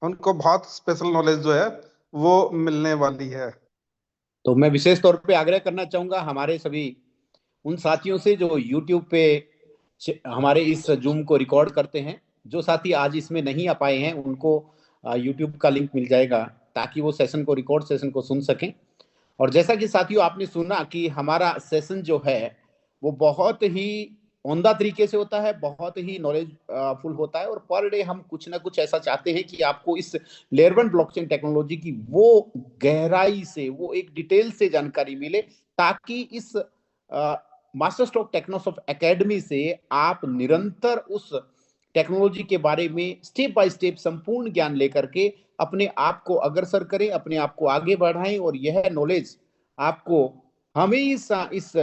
उनको बहुत special knowledge जो है वो मिलने वाली है। तो मैं विशेष तौर पे आग्रह करना चाहूंगा हमारे सभी उन साथियों से जो YouTube पे हमारे इस जूम को रिकॉर्ड करते हैं। जो साथी आज इसमें नहीं आ पाए हैं उनको YouTube का लिंक मिल जाएगा, ताकि वो सेशन को, रिकॉर्ड सेशन को सुन सकें। और जैसा कि साथियों आपने सुना कि हमारा सेशन जो है वो बहुत ही उम्दा तरीके से होता है, बहुत ही नॉलेज फुल होता है, और पर डे हम कुछ ना कुछ ऐसा चाहते हैं कि आपको इस लेयर वन ब्लॉकचेन टेक्नोलॉजी की वो गहराई से, वो एक डिटेल से जानकारी मिले, ताकि इस मास्टर स्ट्रोक टेक्नोसॉफ्ट एकेडमी से आप निरंतर उस टेक्नोलॉजी के बारे में स्टेप बाय स्टेप संपूर्ण ज्ञान लेकर के अपने आप को अग्रसर करें, अपने आप को आगे बढ़ाएं, और यह नॉलेज आपको हमेशा इस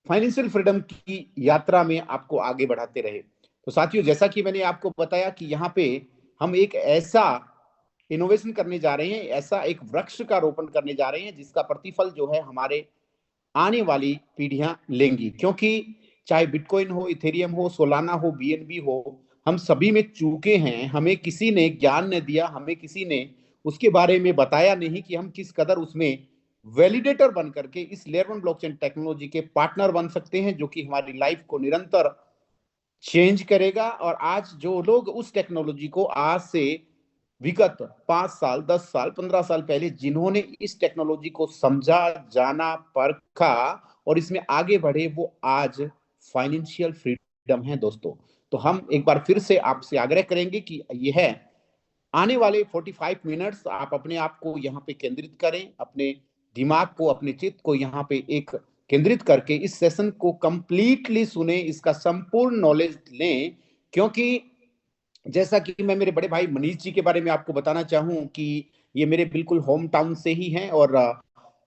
फाइनेंशियल फ्रीडम की यात्रा में आपको आगे बढ़ाते रहे। तो साथियों, जैसा कि मैंने आपको बताया कि यहाँ पे हम एक ऐसा इनोवेशन करने जा रहे हैं, ऐसा एक वृक्ष का रोपण करने जा रहे हैं जिसका प्रतिफल जो है हमारे आने वाली पीढ़ियां लेंगी। क्योंकि चाहे बिटकॉइन हो, इथेरियम हो, सोलाना हो, बीएनबी हो, हम सभी में चूके हैं। हमें किसी ने ज्ञान नहीं दिया, हमें किसी ने उसके बारे में बताया नहीं कि हम किस कदर उसमें वैलिडेटर बन करके इस लेयर वन ब्लॉकचेन टेक्नोलॉजी के पार्टनर बन सकते हैं, जो कि हमारी लाइफ को निरंतर चेंज करेगा। और आज जो लोग उस टेक्नोलॉजी को आज से विगत 5 साल, 10 साल, 15 साल पहले जिन्होंने इस टेक्नोलॉजी को समझा, जाना, परखा और इसमें आगे बढ़े, वो आज फाइनेंशियल फ्रीडम है दोस्तों। तो हम एक बार फिर से आपसे आग्रह करेंगे कि यह आने वाले 45 मिनट्स आप अपने आप को यहाँ पे केंद्रित करें, अपने दिमाग को, अपने चित्त को यहाँ पे एक केंद्रित करके इस सेशन को कंप्लीटली सुने, इसका संपूर्ण नॉलेज लें। क्योंकि जैसा कि मैं मेरे बड़े भाई मनीष जी के बारे में आपको बताना चाहूं कि ये मेरे बिल्कुल होम टाउन से ही हैं, और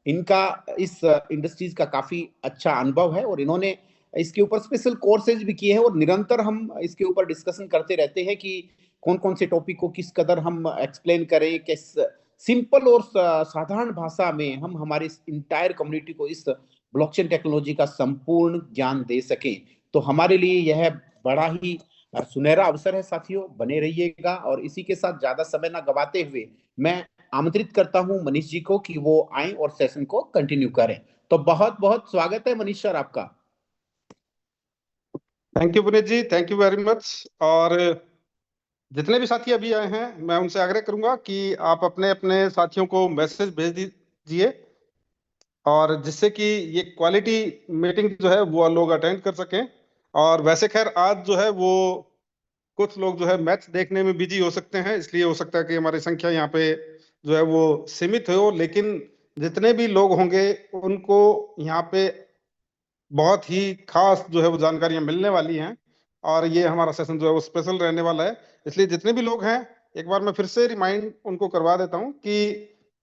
इनका इस इंडस्ट्रीज का काफी अच्छा अनुभव है, और इन्होंने इसके ऊपर स्पेशल कोर्सेज भी किए हैं, और निरंतर हम इसके ऊपर डिस्कशन करते रहते हैं कि कौन कौन से टॉपिक को किस कदर हम एक्सप्लेन करें, किस सिंपल और साधारण भाषा में हम हमारे इंटायर कम्युनिटी को इस ब्लॉकचेन टेक्नोलॉजी का संपूर्ण ज्ञान दे सकें। तो हमारे लिए यह बड़ा ही सुनहरा अवसर है साथियों, बने रहिएगा। और इसी के साथ ज्यादा समय ना गवाते हुए मैं आमंत्रित करता हूं मनीष जी को कि वो आए और सेशन को कंटिन्यू करें। तो बहुत बहुत स्वागत है मनीष सर आपका। Thank you Puneet ji, thank you very much. और जितने भी साथी अभी आए हैं मैं उनसे आग्रह करूंगा कि आप अपने अपने साथियों को मैसेज भेज दीजिए, और जिससे कि ये क्वालिटी मीटिंग जो है वो लोग अटेंड कर सकें। और वैसे खैर आज जो है वो कुछ लोग जो है मैच देखने में बिजी हो सकते हैं, इसलिए हो सकता है कि हमारी संख्या यहाँ पे जो है वो सीमित हो, लेकिन जितने भी लोग होंगे उनको यहाँ पे बहुत ही खास जो है वो जानकारियां मिलने वाली हैं। और ये हमारा सेशन जो है वो स्पेशल रहने वाला है, इसलिए जितने भी लोग हैं एक बार मैं फिर से रिमाइंड उनको करवा देता हूँ कि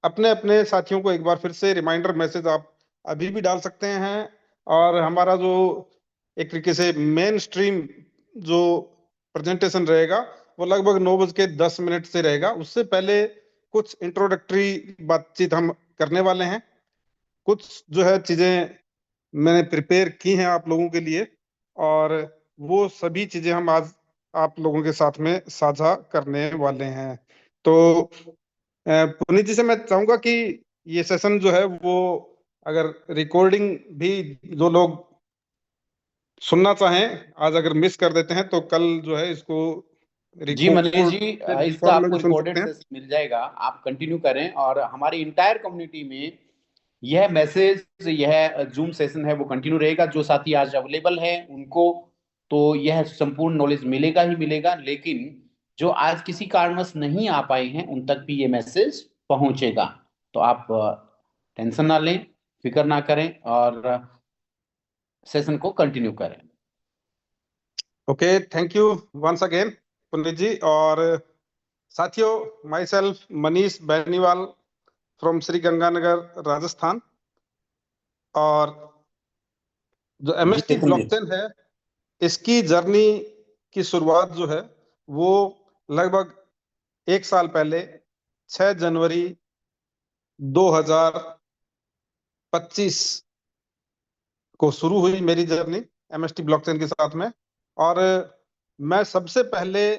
अपने अपने साथियों को एक बार फिर से रिमाइंडर मैसेज आप अभी भी डाल सकते हैं। और हमारा जो एक तरीके से मेन स्ट्रीम जो प्रेजेंटेशन रहेगा वो लगभग 9:10 से रहेगा। उससे पहले कुछ इंट्रोडक्टरी बातचीत हम करने वाले हैं, कुछ जो है चीजें मैंने प्रिपेयर की हैं आप लोगों के लिए, और वो सभी चीजें हम आज आप लोगों के साथ में साझा करने वाले हैं। तो पुनीत जी से मैं चाहूंगा कि ये सेशन जो है वो अगर रिकॉर्डिंग भी जो लोग सुनना चाहें, आज अगर मिस कर देते हैं तो कल जो है इसको जी मनीष जी, इसका रिकॉर्ड में आपको भी सुन रिकॉर्डेड सकते हैं। सेशन मिल जाएगा, आप कंटिन्यू करें। और हमारी इंटायर कम्युनिटी में यह मैसेज, यह जूम सेशन है वो कंटिन्यू रहेगा। जो साथी आज अवेलेबल है उनको तो यह संपूर्ण नॉलेज मिलेगा ही मिलेगा, लेकिन जो आज किसी कारणवश नहीं आ पाए हैं उन तक भी ये मैसेज पहुंचेगा। तो आप टेंशन ना लें, फिक्र ना करें, और सेशन को कंटिन्यू करें। Okay, thank you once again Puneet ji. और साथियों, myself Manish Beniwal from Shri Ganganagar Rajasthan. और जो जी एमएसटी चेतन जी। ब्लॉकचेन है इसकी जर्नी की शुरुआत जो है वो लगभग 1 साल पहले 6 जनवरी 2025 को शुरू हुई मेरी जर्नी एमएसटी ब्लॉकचेन के साथ में। और मैं सबसे पहले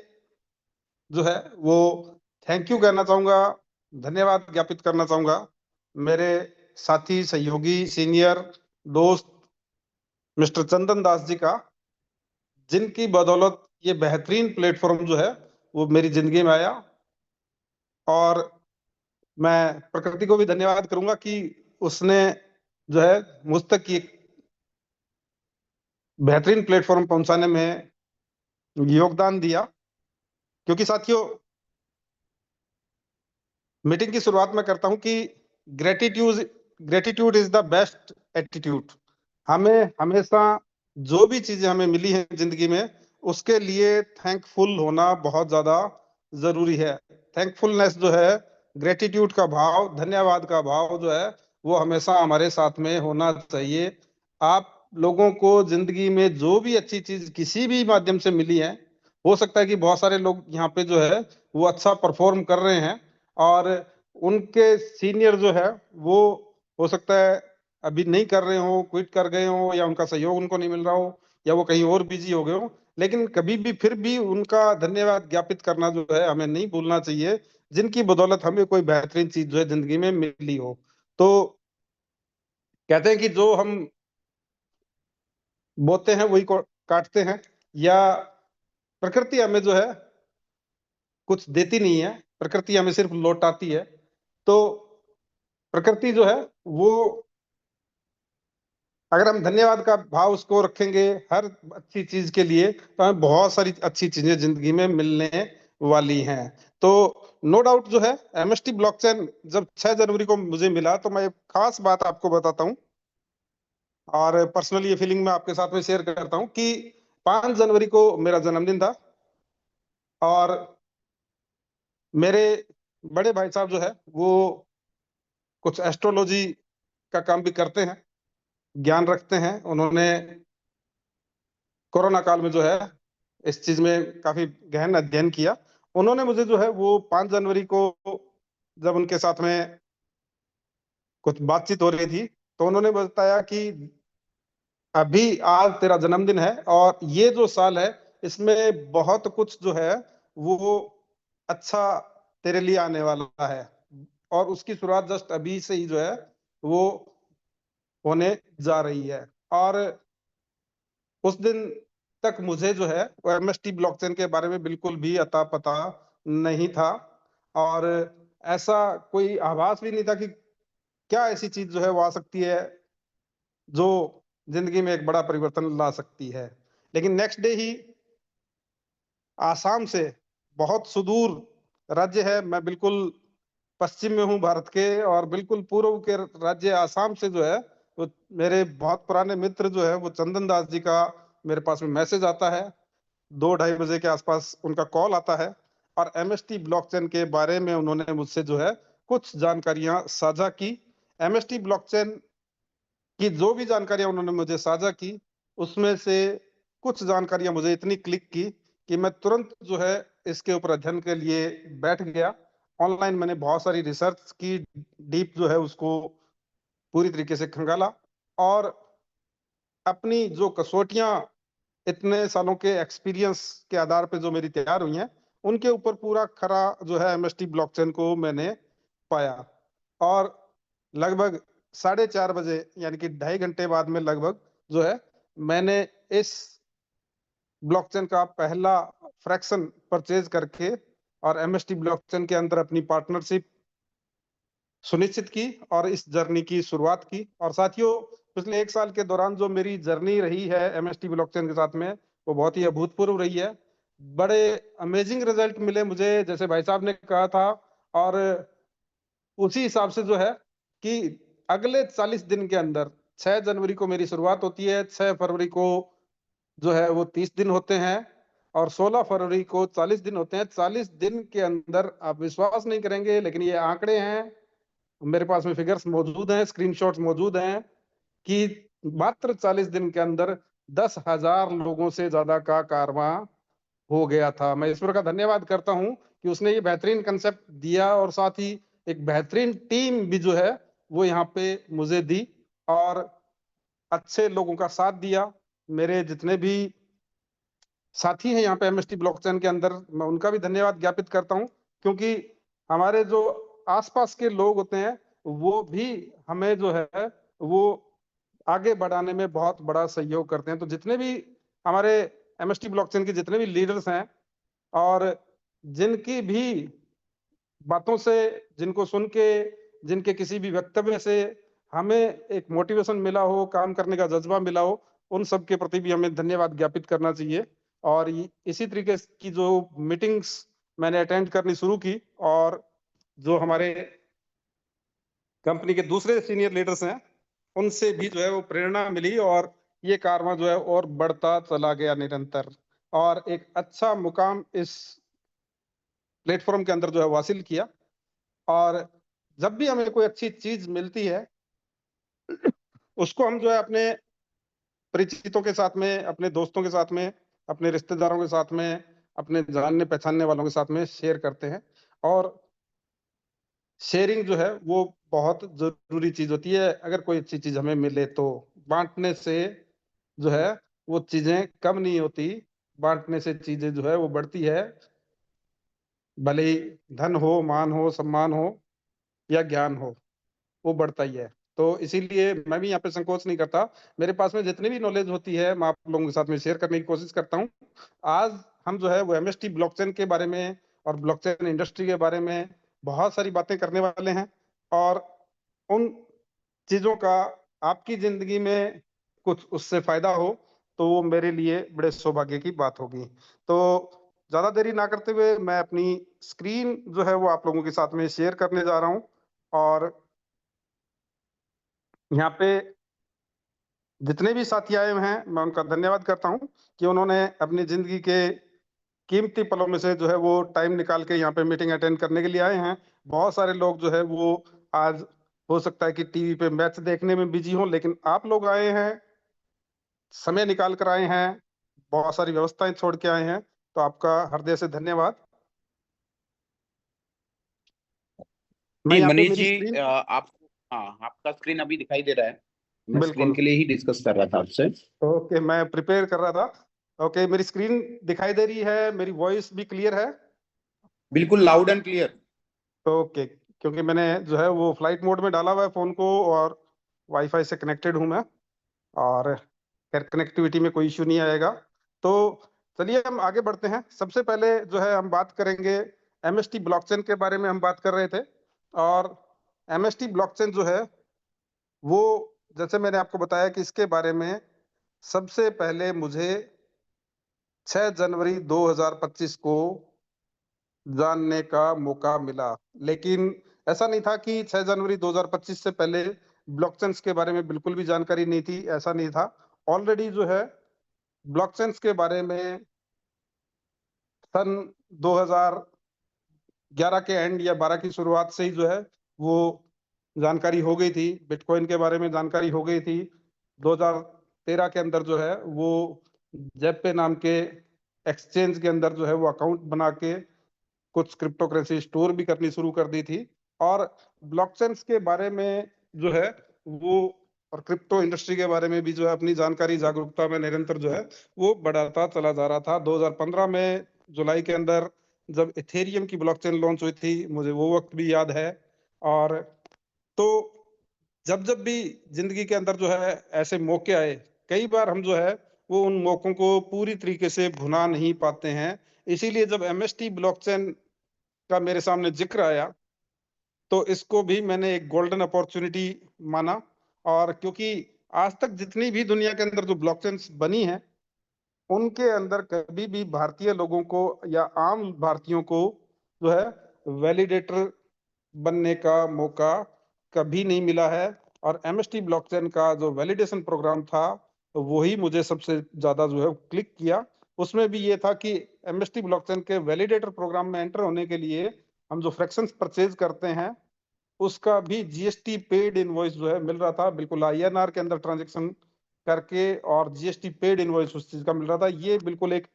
जो है वो थैंक यू कहना चाहूंगा, धन्यवाद ज्ञापित करना चाहूंगा मेरे साथी, सहयोगी, सीनियर दोस्त मिस्टर चंदन दास जी का, जिनकी बदौलत ये बेहतरीन प्लेटफॉर्म जो है वो मेरी जिंदगी में आया। और मैं प्रकृति को भी धन्यवाद करूंगा कि उसने जो है मुझ तक ये बेहतरीन प्लेटफॉर्म पहुंचाने में योगदान दिया। क्योंकि साथियों, मीटिंग की शुरुआत में करता हूं कि gratitude gratitude is the best attitude. हमें हमेशा जो भी चीजें हमें मिली हैं जिंदगी में, उसके लिए थैंकफुल होना बहुत ज्यादा जरूरी है। थैंकफुलनेस जो है, ग्रेटिट्यूड का भाव, धन्यवाद का भाव जो है, वो हमेशा हमारे साथ में होना चाहिए। आप लोगों को जिंदगी में जो भी अच्छी चीज किसी भी माध्यम से मिली है, हो सकता है कि बहुत सारे लोग यहाँ पे जो है वो अच्छा परफॉर्म कर रहे हैं, और उनके सीनियर जो है वो हो सकता है अभी नहीं कर रहे हो, क्विट कर गए हो, या उनका सहयोग उनको नहीं मिल रहा हो, या वो कहीं और बिजी हो गए हो। लेकिन कभी भी फिर भी उनका धन्यवाद ज्ञापित करना जो है हमें नहीं भूलना चाहिए, जिनकी बदौलत हमें कोई बेहतरीन चीज जो है जिंदगी में मिली हो। तो कहते हैं कि जो हम बोते हैं वही काटते हैं, या प्रकृति हमें जो है कुछ देती नहीं है, प्रकृति हमें सिर्फ लौटाती है। तो प्रकृति जो है वो, अगर हम धन्यवाद का भाव उसको रखेंगे हर अच्छी चीज के लिए, तो हमें बहुत सारी अच्छी चीजें जिंदगी में मिलने वाली हैं। तो नो डाउट जो है, एमएसटी ब्लॉकचेन जब 6 जनवरी को मुझे मिला, तो मैं एक खास बात आपको बताता हूँ, और पर्सनली ये फीलिंग मैं आपके साथ में शेयर करता हूँ कि 5 जनवरी को मेरा जन्मदिन था, और मेरे बड़े भाई साहब जो है वो कुछ एस्ट्रोलॉजी का काम भी करते हैं, ज्ञान रखते हैं। उन्होंने कोरोना काल में जो है इस चीज में काफी गहन अध्ययन किया। उन्होंने मुझे जो है वो 5 जनवरी को, जब उनके साथ में कुछ बातचीत हो रही थी, तो उन्होंने बताया कि अभी आज तेरा जन्मदिन है, और ये जो साल है इसमें बहुत कुछ जो है वो अच्छा तेरे लिए आने वाला है, और उसकी शुरुआत जस्ट अभी से ही जो है वो होने जा रही है। और उस दिन तक मुझे जो है एमएसटी ब्लॉकचेन के बारे में बिल्कुल भी अता पता नहीं था, और ऐसा कोई आभास भी नहीं था कि क्या ऐसी चीज जो है वो आ सकती है जो जिंदगी में एक बड़ा परिवर्तन ला सकती है। लेकिन नेक्स्ट डे ही आसाम से, बहुत सुदूर राज्य है, मैं बिल्कुल पश्चिम में हूँ भारत के, और बिल्कुल पूर्व के राज्य आसाम से जो है वो मेरे बहुत पुराने मित्र जो है वो चंदन दास जी का मेरे पास में मैसेज आता है। 2-2:30 बजे के आसपास उनका कॉल आता है, और एमएसटी ब्लॉकचेन के बारे में उन्होंने मुझसे जो है कुछ जानकारियां साझा की। एमएसटी ब्लॉकचेन की जो भी जानकारियां उन्होंने मुझे साझा की, उसमें से कुछ जानकारियां मुझे इतनी क्लिक की कि मैं तुरंत जो है इसके ऊपर अध्ययन के लिए बैठ गया। ऑनलाइन मैंने बहुत सारी रिसर्च की, डीप जो है उसको पूरी तरीके से खंगाला, और अपनी जो कसौटियां इतने सालों के एक्सपीरियंस के आधार पे जो मेरी तैयार हुई हैं, उनके ऊपर पूरा खरा जो है एमएसटी ब्लॉकचेन को मैंने पाया। और लगभग 4:30 बजे, यानी कि 2.5 घंटे बाद में लगभग जो है मैंने इस ब्लॉकचेन का पहला फ्रैक्शन परचेज करके और एमएसटी ब्लॉकचेन के अंदर अपनी पार्टनरशिप सुनिश्चित की, और इस जर्नी की शुरुआत की। और साथियों, पिछले 1 साल के दौरान जो मेरी जर्नी रही है एमएसटी ब्लॉकचेन के साथ में, वो बहुत ही अभूतपूर्व रही है। बड़े अमेजिंग रिजल्ट मिले मुझे, जैसे भाई साहब ने कहा था। और उसी हिसाब से जो है कि अगले 40 दिन के अंदर, 6 जनवरी को मेरी शुरुआत होती है, 6 फरवरी को जो है वो 30 दिन होते हैं, और 16 फरवरी को 40 दिन होते हैं। 40 दिन के अंदर, आप विश्वास नहीं करेंगे लेकिन ये आंकड़े हैं, मेरे पास में फिगर्स मौजूद हैं, स्क्रीनशॉट्स मौजूद हैं, कि मात्र 40 दिन के अंदर 10,000 लोगों से ज्यादा का कारवां हो गया था। मैं ईश्वर का धन्यवाद करता हूं कि उसने ये बेहतरीन कंसेप्ट दिया, और साथ ही एक बेहतरीन टीम भी जो है वो यहाँ पे मुझे दी, और अच्छे लोगों का साथ दिया। मेरे जितने भी साथी हैं यहाँ पे एमएसटी ब्लॉकचेन के अंदर, मैं उनका भी धन्यवाद ज्ञापित करता हूँ, क्योंकि हमारे जो आसपास के लोग होते हैं वो भी हमें जो है वो आगे बढ़ाने में बहुत बड़ा सहयोग करते हैं। तो जितने भी हमारे एमएसटी ब्लॉकचेन के जितने भी लीडर्स हैं और जिनकी भी बातों से, जिनको सुन के, जिनके किसी भी वक्तव्य से हमें एक मोटिवेशन मिला हो, काम करने का जज्बा मिला हो, उन सब के प्रति भी हमें धन्यवाद ज्ञापित करना चाहिए। और इसी तरीके की जो मीटिंग्स मैंने अटेंड करनी शुरू की और जो हमारे कंपनी के दूसरे सीनियर लीडर्स हैं उनसे भी जो है वो प्रेरणा मिली और ये कारवां जो है और बढ़ता चला गया निरंतर, और एक अच्छा मुकाम इस प्लेटफॉर्म के अंदर जो है वो हासिल किया। और जब भी हमें कोई अच्छी चीज मिलती है उसको हम जो है अपने परिचितों के साथ में, अपने दोस्तों के साथ में, अपने रिश्तेदारों के साथ में, अपने जानने पहचानने वालों के साथ में शेयर करते हैं। और शेयरिंग जो है वो बहुत जरूरी चीज होती है। अगर कोई अच्छी चीज हमें मिले तो बांटने से जो है वो चीजें कम नहीं होती, बांटने से चीजें जो है वो बढ़ती है। भले ही धन हो, मान हो, सम्मान हो या ज्ञान हो, वो बढ़ता ही है। तो इसीलिए मैं भी यहाँ पे संकोच नहीं करता। मेरे पास में जितनी भी नॉलेज होती है मैं आप लोगों के साथ में शेयर करने की कोशिश करता हूँ। आज हम जो है वो एमएसटी ब्लॉकचेन के बारे में और ब्लॉकचेन इंडस्ट्री के बारे में बहुत सारी बातें करने वाले हैं। और उन चीजों का आपकी जिंदगी में कुछ उससे फायदा हो तो वो मेरे लिए बड़े सौभाग्य की बात होगी। तो ज्यादा देरी ना करते हुए मैं अपनी स्क्रीन जो है वो आप लोगों के साथ में शेयर करने जा रहा हूँ। और यहाँ पे जितने भी साथी आए हुए हैं मैं उनका धन्यवाद करता हूँ कि उन्होंने अपनी जिंदगी के कीमती पलों में से जो है वो टाइम निकाल के यहाँ पे मीटिंग अटेंड करने के लिए आए हैं। बहुत सारे लोग जो है वो आज हो सकता है कि टीवी पे मैच देखने में बिजी हों, लेकिन आप लोग आए हैं, समय निकाल कर आए हैं, बहुत सारी व्यवस्थाएं छोड़ के आए हैं, तो आपका हृदय से धन्यवाद। मैं जी यहाँ पे मनीष मेरी जी, स्क्रीन, आप, हाँ आपका स्क्रीन अभी दिखाई दे रहा है। मैं स्क्रीन बिल्कुल, के लिए ही डिस्कस कर रहा था आपसे। ओके, मैं प्रिपेयर कर रहा था। ओके, मेरी स्क्रीन दिखाई दे रही है, मेरी वॉइस भी क्लियर है। बिल्कुल लाउड एंड क्लियर। ओके, क्योंकि मैंने जो है वो फ्लाइट मोड में डाला हुआ है फोन को और वाईफाई से कनेक्टेड हूँ मैं, और खैर कनेक्टिविटी में कोई इश्यू नहीं आएगा। तो चलिए हम आगे बढ़ते हैं। सबसे पहले जो है हम बात करेंगे एमएसटी ब्लॉकचेन के बारे में हम बात कर रहे थे। और एमएसटी ब्लॉकचेन जो है वो, जैसे मैंने आपको बताया कि इसके बारे में सबसे पहले मुझे 6 जनवरी 2025 को जानने का मौका मिला। लेकिन ऐसा नहीं था कि 6 जनवरी 2025 से पहले ब्लॉकचेन्स के बारे में बिल्कुल भी जानकारी नहीं थी, ऐसा नहीं था। ऑलरेडी जो है ब्लॉकचेन्स के बारे में सन 2011 के एंड या 12 की शुरुआत से ही जो है वो जानकारी हो गई थी। बिटकॉइन के बारे में जानकारी हो गई थी। 2013 के अंदर जो है वो जेपे नाम के एक्सचेंज के अंदर जो है वो अकाउंट बना के कुछ क्रिप्टो करेंसी स्टोर भी करनी शुरू कर दी थी। और ब्लॉकचेन्स के बारे में जो है वो, और क्रिप्टो इंडस्ट्री के बारे में भी जो है अपनी जानकारी, जागरूकता में निरंतर जो है वो बढ़ाता चला जा रहा था। 2015 में जुलाई के अंदर जब इथेरियम की ब्लॉकचेन लॉन्च हुई थी, मुझे वो वक्त भी याद है। और तो जब जब भी जिंदगी के अंदर जो है ऐसे मौके आए, कई बार हम जो है वो उन मौकों को पूरी तरीके से भुना नहीं पाते हैं। इसीलिए जब एमएसटी ब्लॉकचेन का मेरे सामने जिक्र आया तो इसको भी मैंने एक गोल्डन अपॉर्चुनिटी माना। और क्योंकि आज तक जितनी भी दुनिया के अंदर जो ब्लॉकचेन्स बनी है उनके अंदर कभी भी भारतीय लोगों को या आम भारतीयों को जो है वैलिडेटर बनने का मौका कभी नहीं मिला है। और एमएसटी ब्लॉकचेन का जो वैलिडेशन प्रोग्राम था तो वही मुझे सबसे ज्यादा जो है क्लिक किया। उसमें भी ये था कि एमएसटी ब्लॉकचेन के वैलिडेटर प्रोग्राम में एंटर होने के लिए हम जो फ्रैक्शंस परचेज करते हैं उसका भी जीएसटी पेड इनवॉइस जो है मिल रहा था, बिल्कुल आईएनआर के अंदर ट्रांजेक्शन करके, और जीएसटी पेड इनवॉइस उस चीज का मिल रहा था। ये बिल्कुल एक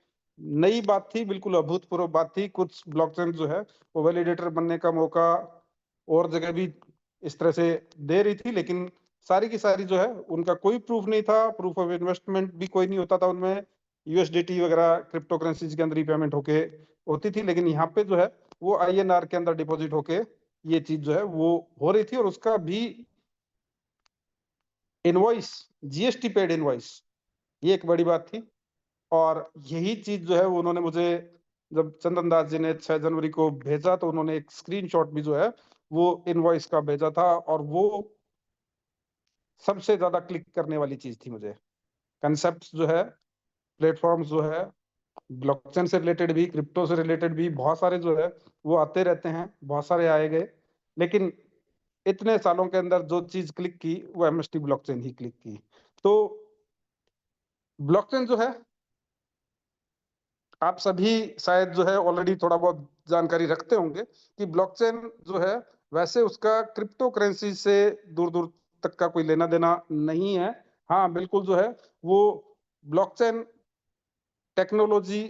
नई बात थी, बिल्कुल अभूतपूर्व बात थी। कुछ ब्लॉकचेन जो है वो वैलिडेटर बनने का मौका और जगह भी इस तरह से दे रही थी, लेकिन सारी की सारी जो है उनका कोई प्रूफ नहीं था, प्रूफ ऑफ इन्वेस्टमेंट भी कोई नहीं होता था उनमें। यूएसडीटी वगैरह क्रिप्टो करेंसीज के अंदर ही पेमेंट होके होती थी। लेकिन यहाँ पे जो है वो INR के अंदर डिपॉजिट होके ये चीज जो है वो हो रही थी, और उसका भी इनवॉइस, GST पेड इनवॉइस, ये एक बड़ी बात थी। और यही चीज जो है वो उन्होंने मुझे, जब चंदन दास जी ने 6 जनवरी को भेजा, तो उन्होंने एक स्क्रीनशॉट भी जो है वो इनवॉइस का भेजा था, और वो सबसे ज्यादा क्लिक करने वाली चीज थी मुझे। कंसेप्ट जो है, प्लेटफॉर्म्स जो है, ब्लॉकचेन से रिलेटेड भी, क्रिप्टो से रिलेटेड भी बहुत सारे जो है वो आते रहते हैं, बहुत सारे आए गए, लेकिन इतने सालों के अंदर जो चीज क्लिक की वो MST ब्लॉकचेन ही क्लिक की। तो ब्लॉकचेन जो है, आप सभी शायद जो है ऑलरेडी थोड़ा बहुत जानकारी रखते होंगे कि ब्लॉकचेन जो है, वैसे उसका क्रिप्टो करेंसी से दूर दूर तक का कोई लेना देना नहीं है। हाँ बिल्कुल जो है वो ब्लॉकचेन टेक्नोलॉजी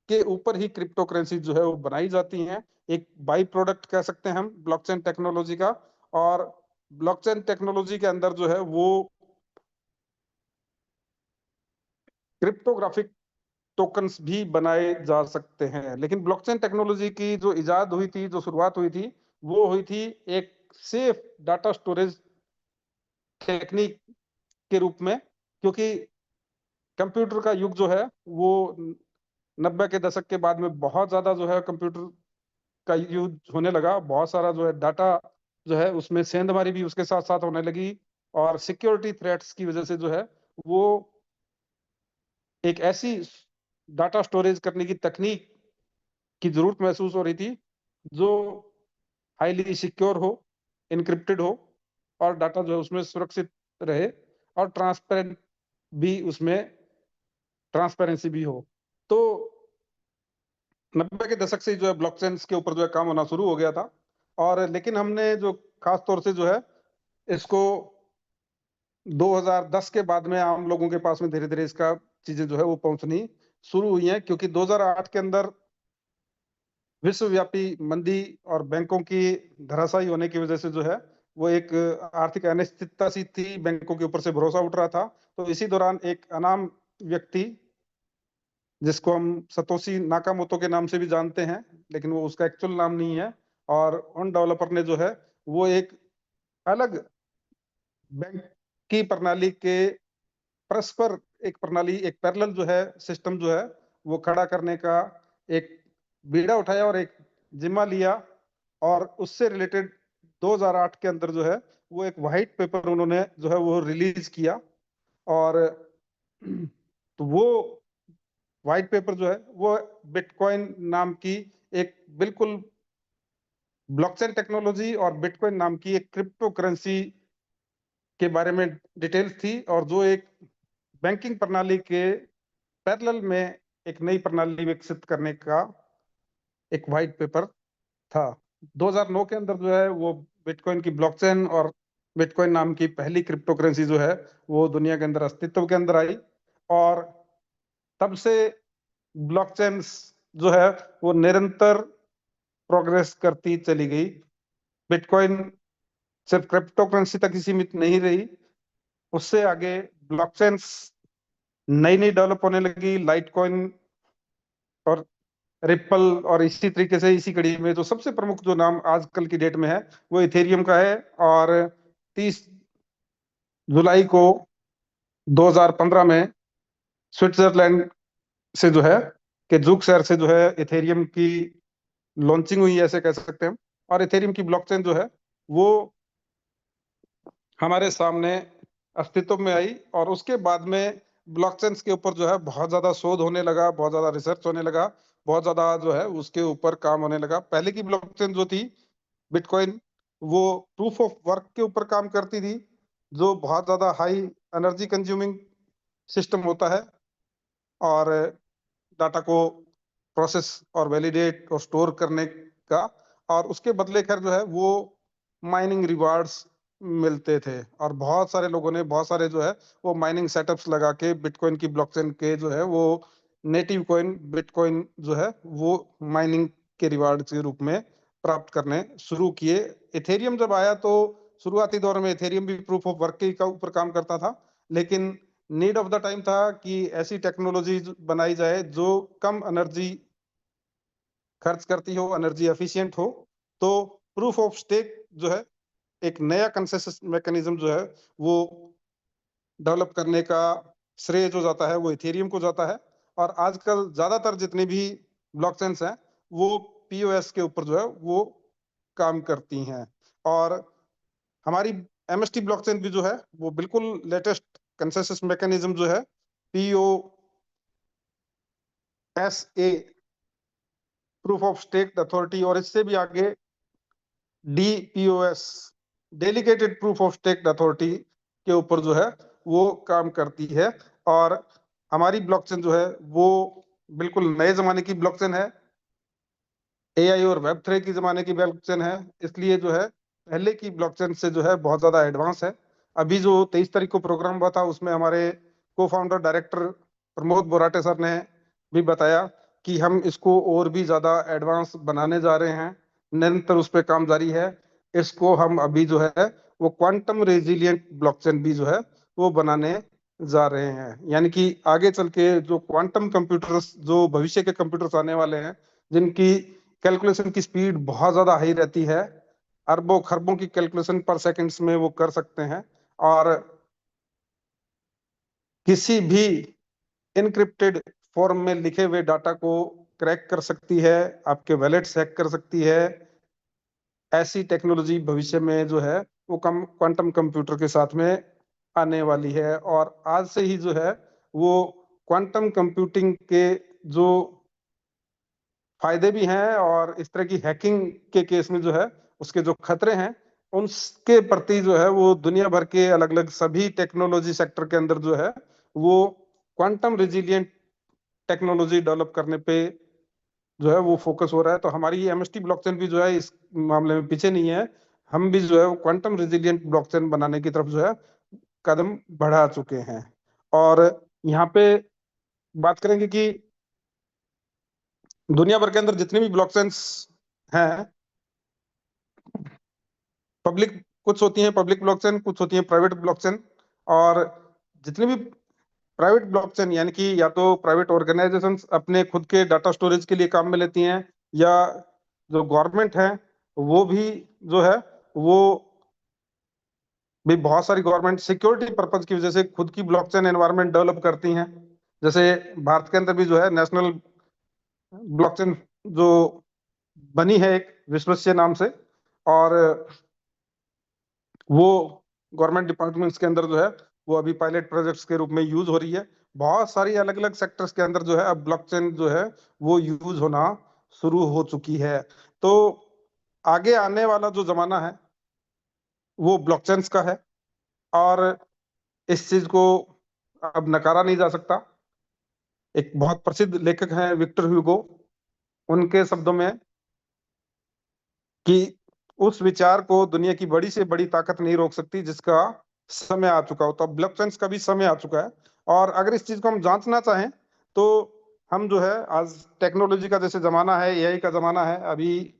के ऊपर ही क्रिप्टो करेंसी जो है वो बनाई जाती हैं। एक बाई प्रोडक्ट कह सकते हैं हम ब्लॉकचेन टेक्नोलॉजी का। और ब्लॉकचेन टेक्नोलॉजी के अंदर जो है वो क्रिप्टोग्राफिक टोकन्स भी बनाए जा सकते हैं। लेकिन ब्लॉकचेन टेक्नोलॉजी की जो इजाद हुई थी, जो शुरुआत हुई थी, वो हुई थी एक सेफ डाटा स्टोरेज टेक्निक के रूप में। क्योंकि कंप्यूटर का युग जो है वो 90 के दशक के बाद में बहुत ज्यादा जो है कंप्यूटर का यूज होने लगा। बहुत सारा जो है डाटा जो है उसमें सेंधमारी भी उसके साथ साथ होने लगी, और सिक्योरिटी थ्रेट्स की वजह से जो है वो एक ऐसी डाटा स्टोरेज करने की तकनीक की जरूरत महसूस हो रही थी जो हाईली सिक्योर हो, इनक्रिप्टेड हो, और डाटा जो है उसमें सुरक्षित रहे, और ट्रांसपेरेंट भी, उसमें ट्रांसपेरेंसी भी हो। तो 90 के दशक से जो है ब्लॉकचेन के ऊपर जो है काम होना शुरू हो गया था। और लेकिन हमने जो खास तौर से जो है इसको 2010 के बाद में आम लोगों के पास में धीरे धीरे इसका चीजें जो है वो पहुंचनी शुरू हुई हैं। क्योंकि 2008 के अंदर विश्वव्यापी मंदी और बैंकों की धराशायी होने की वजह से जो है वो एक आर्थिक अनिश्चितता सी थी, बैंकों के ऊपर से भरोसा उठ रहा था। तो इसी दौरान एक अनाम व्यक्ति, जिसको हम सतोशी नाकामोटो के नाम से भी जानते हैं, लेकिन वो उसका एक्चुअल नाम नहीं है, और उन डेवलपर ने जो है वो एक अलग बैंक की प्रणाली के परस्पर, एक प्रणाली, एक पैरेलल जो है सिस्टम जो है वो खड़ा करने का एक बीड़ा उठाया और एक जिम्मा लिया। और उससे रिलेटेड 2008 के अंदर जो है वो एक व्हाइट पेपर उन्होंने जो है वो रिलीज किया। और तो वो व्हाइट पेपर जो है वो बिटकॉइन नाम की एक बिल्कुल ब्लॉकचेन टेक्नोलॉजी और बिटकॉइन नाम की एक क्रिप्टो करेंसी के बारे में डिटेल्स थी, और जो एक बैंकिंग प्रणाली के पैरेलल में एक नई प्रणाली विकसित करने का एक व्हाइट पेपर था। 2009 के अंदर जो है वो बिटकॉइन की ब्लॉकचेन और बिटकॉइन नाम की पहली क्रिप्टो करेंसी जो है वो दुनिया के अंदर अस्तित्व के अंदर आई। और तब से ब्लॉकचेन जो है वो निरंतर प्रोग्रेस करती चली गई। बिटकॉइन सिर्फ क्रिप्टो करेंसी तक ही सीमित नहीं रही, उससे आगे ब्लॉकचेन नई नई डेवलप होने लगी, लाइट कॉइन और रिपल। और इसी तरीके से इसी कड़ी में जो सबसे प्रमुख जो नाम आजकल की डेट में है वो इथेरियम का है। और 30 जुलाई को 2015 में स्विट्जरलैंड से जो है कि जूक शहर से जो है इथेरियम की लॉन्चिंग हुई है, ऐसे कह सकते हैं। और इथेरियम की ब्लॉकचेन जो है वो हमारे सामने अस्तित्व में आई। और उसके बाद में ब्लॉकचेन के ऊपर जो है बहुत ज्यादा शोध होने लगा, बहुत ज्यादा रिसर्च होने लगा, बहुत ज्यादा जो है उसके ऊपर काम होने लगा। पहले की ब्लॉकचेन जो थी बिटकॉइन, वो प्रूफ ऑफ वर्क के ऊपर काम करती थी, जो बहुत ज्यादा हाई एनर्जी कंज्यूमिंग सिस्टम होता है, और डाटा को प्रोसेस और वैलिडेट और स्टोर करने का। और उसके बदले खैर जो है वो माइनिंग रिवार्ड्स मिलते थे, और बहुत सारे लोगों ने, बहुत सारे जो है वो माइनिंग सेटअप्स लगा के बिटकॉइन की ब्लॉकचेन के जो है वो नेटिव कॉइन बिटकॉइन जो है वो माइनिंग के रिवार्ड के रूप में प्राप्त करने शुरू किए। इथेरियम जब आया तो शुरुआती दौर में इथेरियम भी प्रूफ ऑफ वर्क के ऊपर काम करता था, लेकिन नीड ऑफ द टाइम था कि ऐसी टेक्नोलॉजी बनाई जाए जो कम एनर्जी खर्च करती हो, एनर्जी एफिशिएंट हो, तो प्रूफ ऑफ स्टेक जो है एक नया कंसेंसस मैकेनिज्म जो है वो डेवलप करने का श्रेय जो जाता है वो इथेरियम को जाता है। और आजकल ज्यादातर जितनी भी ब्लॉकचेन्स हैं वो पीओएस के ऊपर जो है वो काम करती हैं। और हमारी एमएसटी ब्लॉकचेन भी जो है वो बिल्कुल लेटेस्ट कंसेंसस मैकेनिज्म जो है PoSA, proof of stake authority, और इससे भी आगे DPoS, delegated proof of stake authority के ऊपर जो है वो काम करती है। और हमारी ब्लॉकचेन जो है वो बिल्कुल नए जमाने की ब्लॉकचेन है, एआई और वेब 3 की जमाने की ब्लॉकचेन है, इसलिए जो है पहले की ब्लॉकचेन से जो है बहुत ज्यादा एडवांस है। अभी जो 23 तारीख को प्रोग्राम हुआ था उसमें हमारे को founder director Pramod Borate sir ने भी बताया कि हम इसको और भी ज्यादा एडवांस बनाने जा रहे हैं, निरंतर उस पर काम जारी है। इसको हम अभी जो है वो क्वांटम रेजिलियंट ब्लॉकचेन भी जो है वो बनाने जा रहे हैं। यानी कि आगे चल के जो क्वांटम कंप्यूटर्स, जो भविष्य के कंप्यूटर्स आने वाले हैं, जिनकी कैलकुलेशन की स्पीड बहुत ज्यादा हाई रहती है, अरबों खरबों की कैलकुलेशन पर सेकंड्स में वो कर सकते हैं, और किसी भी इनक्रिप्टेड फॉर्म में लिखे हुए डाटा को क्रैक कर सकती है, आपके वैलेट हैक कर सकती है। ऐसी टेक्नोलॉजी भविष्य में जो है वो कम क्वांटम कंप्यूटर के साथ में आने वाली है। और आज से ही जो है वो क्वांटम कंप्यूटिंग के जो फायदे भी हैं और इस तरह की हैकिंग के केस में जो है उसके जो खतरे हैं उनके प्रति जो है वो दुनिया भर के अलग अलग सभी टेक्नोलॉजी सेक्टर के अंदर जो है वो क्वांटम रेजिलियंट टेक्नोलॉजी डेवलप करने पे जो है वो फोकस हो रहा है। तो हमारी एमएसटी ब्लॉकचेन भी जो है इस मामले में पीछे नहीं है। हम भी जो है क्वांटम रेजिलियंट ब्लॉकचेन बनाने की तरफ जो है कदम बढ़ा चुके हैं। और यहाँ पे बात करेंगे कि दुनिया भर के अंदर जितनी भी ब्लॉकचेन्स हैं, पब्लिक कुछ होती हैं पब्लिक ब्लॉकचेन, कुछ होती हैं प्राइवेट ब्लॉकचेन। और जितनी भी प्राइवेट ब्लॉकचेन यानी कि या तो प्राइवेट ऑर्गेनाइजेशंस अपने खुद के डाटा स्टोरेज के लिए काम में लेती हैं, या जो गवर्नमेंट है वो भी जो है वो भी बहुत सारी गवर्नमेंट सिक्योरिटी पर्पज की वजह से खुद की ब्लॉकचेन एनवायरनमेंट डेवलप करती हैं। जैसे भारत के अंदर भी जो है नेशनल ब्लॉकचेन जो बनी है एक विश्वसनीय नाम से, और वो गवर्नमेंट डिपार्टमेंट्स के अंदर जो है वो अभी पायलट प्रोजेक्ट्स के रूप में यूज हो रही है। बहुत सारी अलग अलग सेक्टर्स के अंदर जो है अब ब्लॉकचेन जो है वो यूज होना शुरू हो चुकी है। तो आगे आने वाला जो जमाना है वो ब्लॉकचेन्स का है, और इस चीज को अब नकारा नहीं जा सकता। एक बहुत प्रसिद्ध लेखक हैं विक्टर ह्यूगो, उनके शब्दों में कि उस विचार को दुनिया की बड़ी से बड़ी ताकत नहीं रोक सकती जिसका समय आ चुका हो। तो अब ब्लॉकचेन का भी समय आ चुका है। और अगर इस चीज को हम जांचना चाहें तो हम जो है आज टेक्नोलॉजी का जैसे जमाना है, एआई का जमाना है, अभी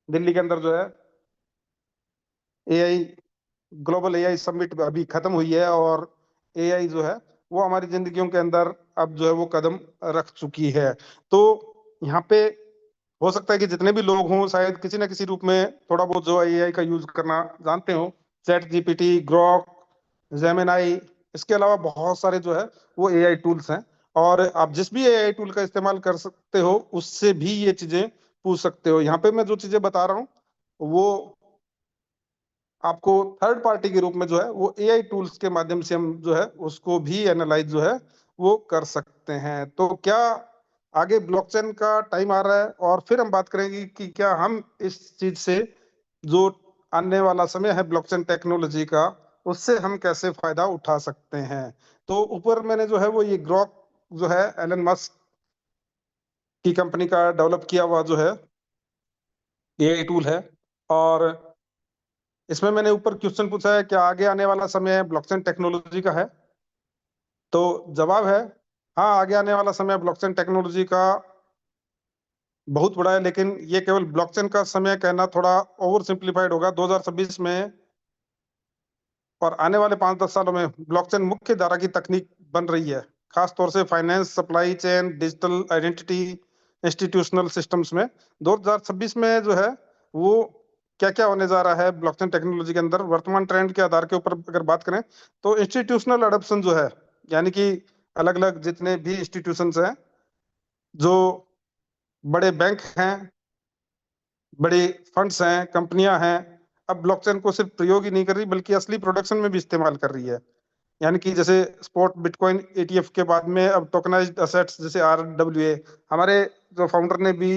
दिल्ली के अंदर जो है एआई ग्लोबल एआई समिट अभी खत्म हुई है, और एआई जो है वो हमारी जिंदगियों के अंदर अब जो है वो कदम रख चुकी है। तो यहाँ पे हो सकता है कि जितने भी लोग हों शायद किसी ना किसी रूप में थोड़ा बहुत जो एआई का यूज करना जानते हो, चैट जीपीटी, ग्रॉक, जेमिनाई, इसके अलावा बहुत सारे जो है वो एआई टूल्स हैं। और आप जिस भी एआई टूल का इस्तेमाल कर सकते हो उससे भी ये चीजें पूछ सकते हो। यहाँ पे मैं जो चीजें बता रहा हूँ वो आपको थर्ड पार्टी के रूप में जो है वो एआई टूल्स के माध्यम से हम जो है उसको भी एनालाइज जो है वो कर सकते हैं। तो क्या आगे ब्लॉकचेन का टाइम आ रहा है, और फिर हम बात करेंगे कि क्या हम इस चीज से जो आने वाला समय है ब्लॉकचेन टेक्नोलॉजी का उससे हम कैसे फायदा उठा सकते हैं। तो ऊपर मैंने जो है वो ये ग्रॉक जो है एलन मस्क की कंपनी का डेवलप किया हुआ जो है एआई टूल है। और इसमें मैंने ऊपर क्वेश्चन पूछा है क्या आगे आने वाला समय ब्लॉकचेन टेक्नोलॉजी का है, तो जवाब है हाँ, आगे आने वाला समय ब्लॉकचेन टेक्नोलॉजी का बहुत बड़ा है। लेकिन ये केवल ब्लॉकचेन का समय कहना थोड़ा ओवर सिंप्लीफाइड होगा। 2026 में और आने वाले 5-10 सालों में ब्लॉकचेन मुख्य धारा की तकनीक बन रही है, खास तौर से finance, supply chain, digital identity, institutional systems में। 2026 में जो है वो क्या क्या होने जा रहा है ब्लॉकचेन टेक्नोलॉजी के अंदर, वर्तमान ट्रेंड के आधार के ऊपर अगर बात करें तो इंस्टीट्यूशनल अडॉप्शन जो है, यानी कि अलग अलग जितने भी इंस्टीट्यूशंस हैं, जो बड़े बैंक हैं, बड़े फंड्स हैं, कंपनियां हैं, अब ब्लॉकचेन को सिर्फ प्रयोग ही नहीं कर रही बल्कि असली प्रोडक्शन में भी इस्तेमाल कर रही है। यानी कि जैसे स्पॉट बिटकॉइन ईटीएफ के बाद में अब टोकनाइज्ड असेट्स जैसे आरडब्ल्यूए, हमारे जो फाउंडर ने भी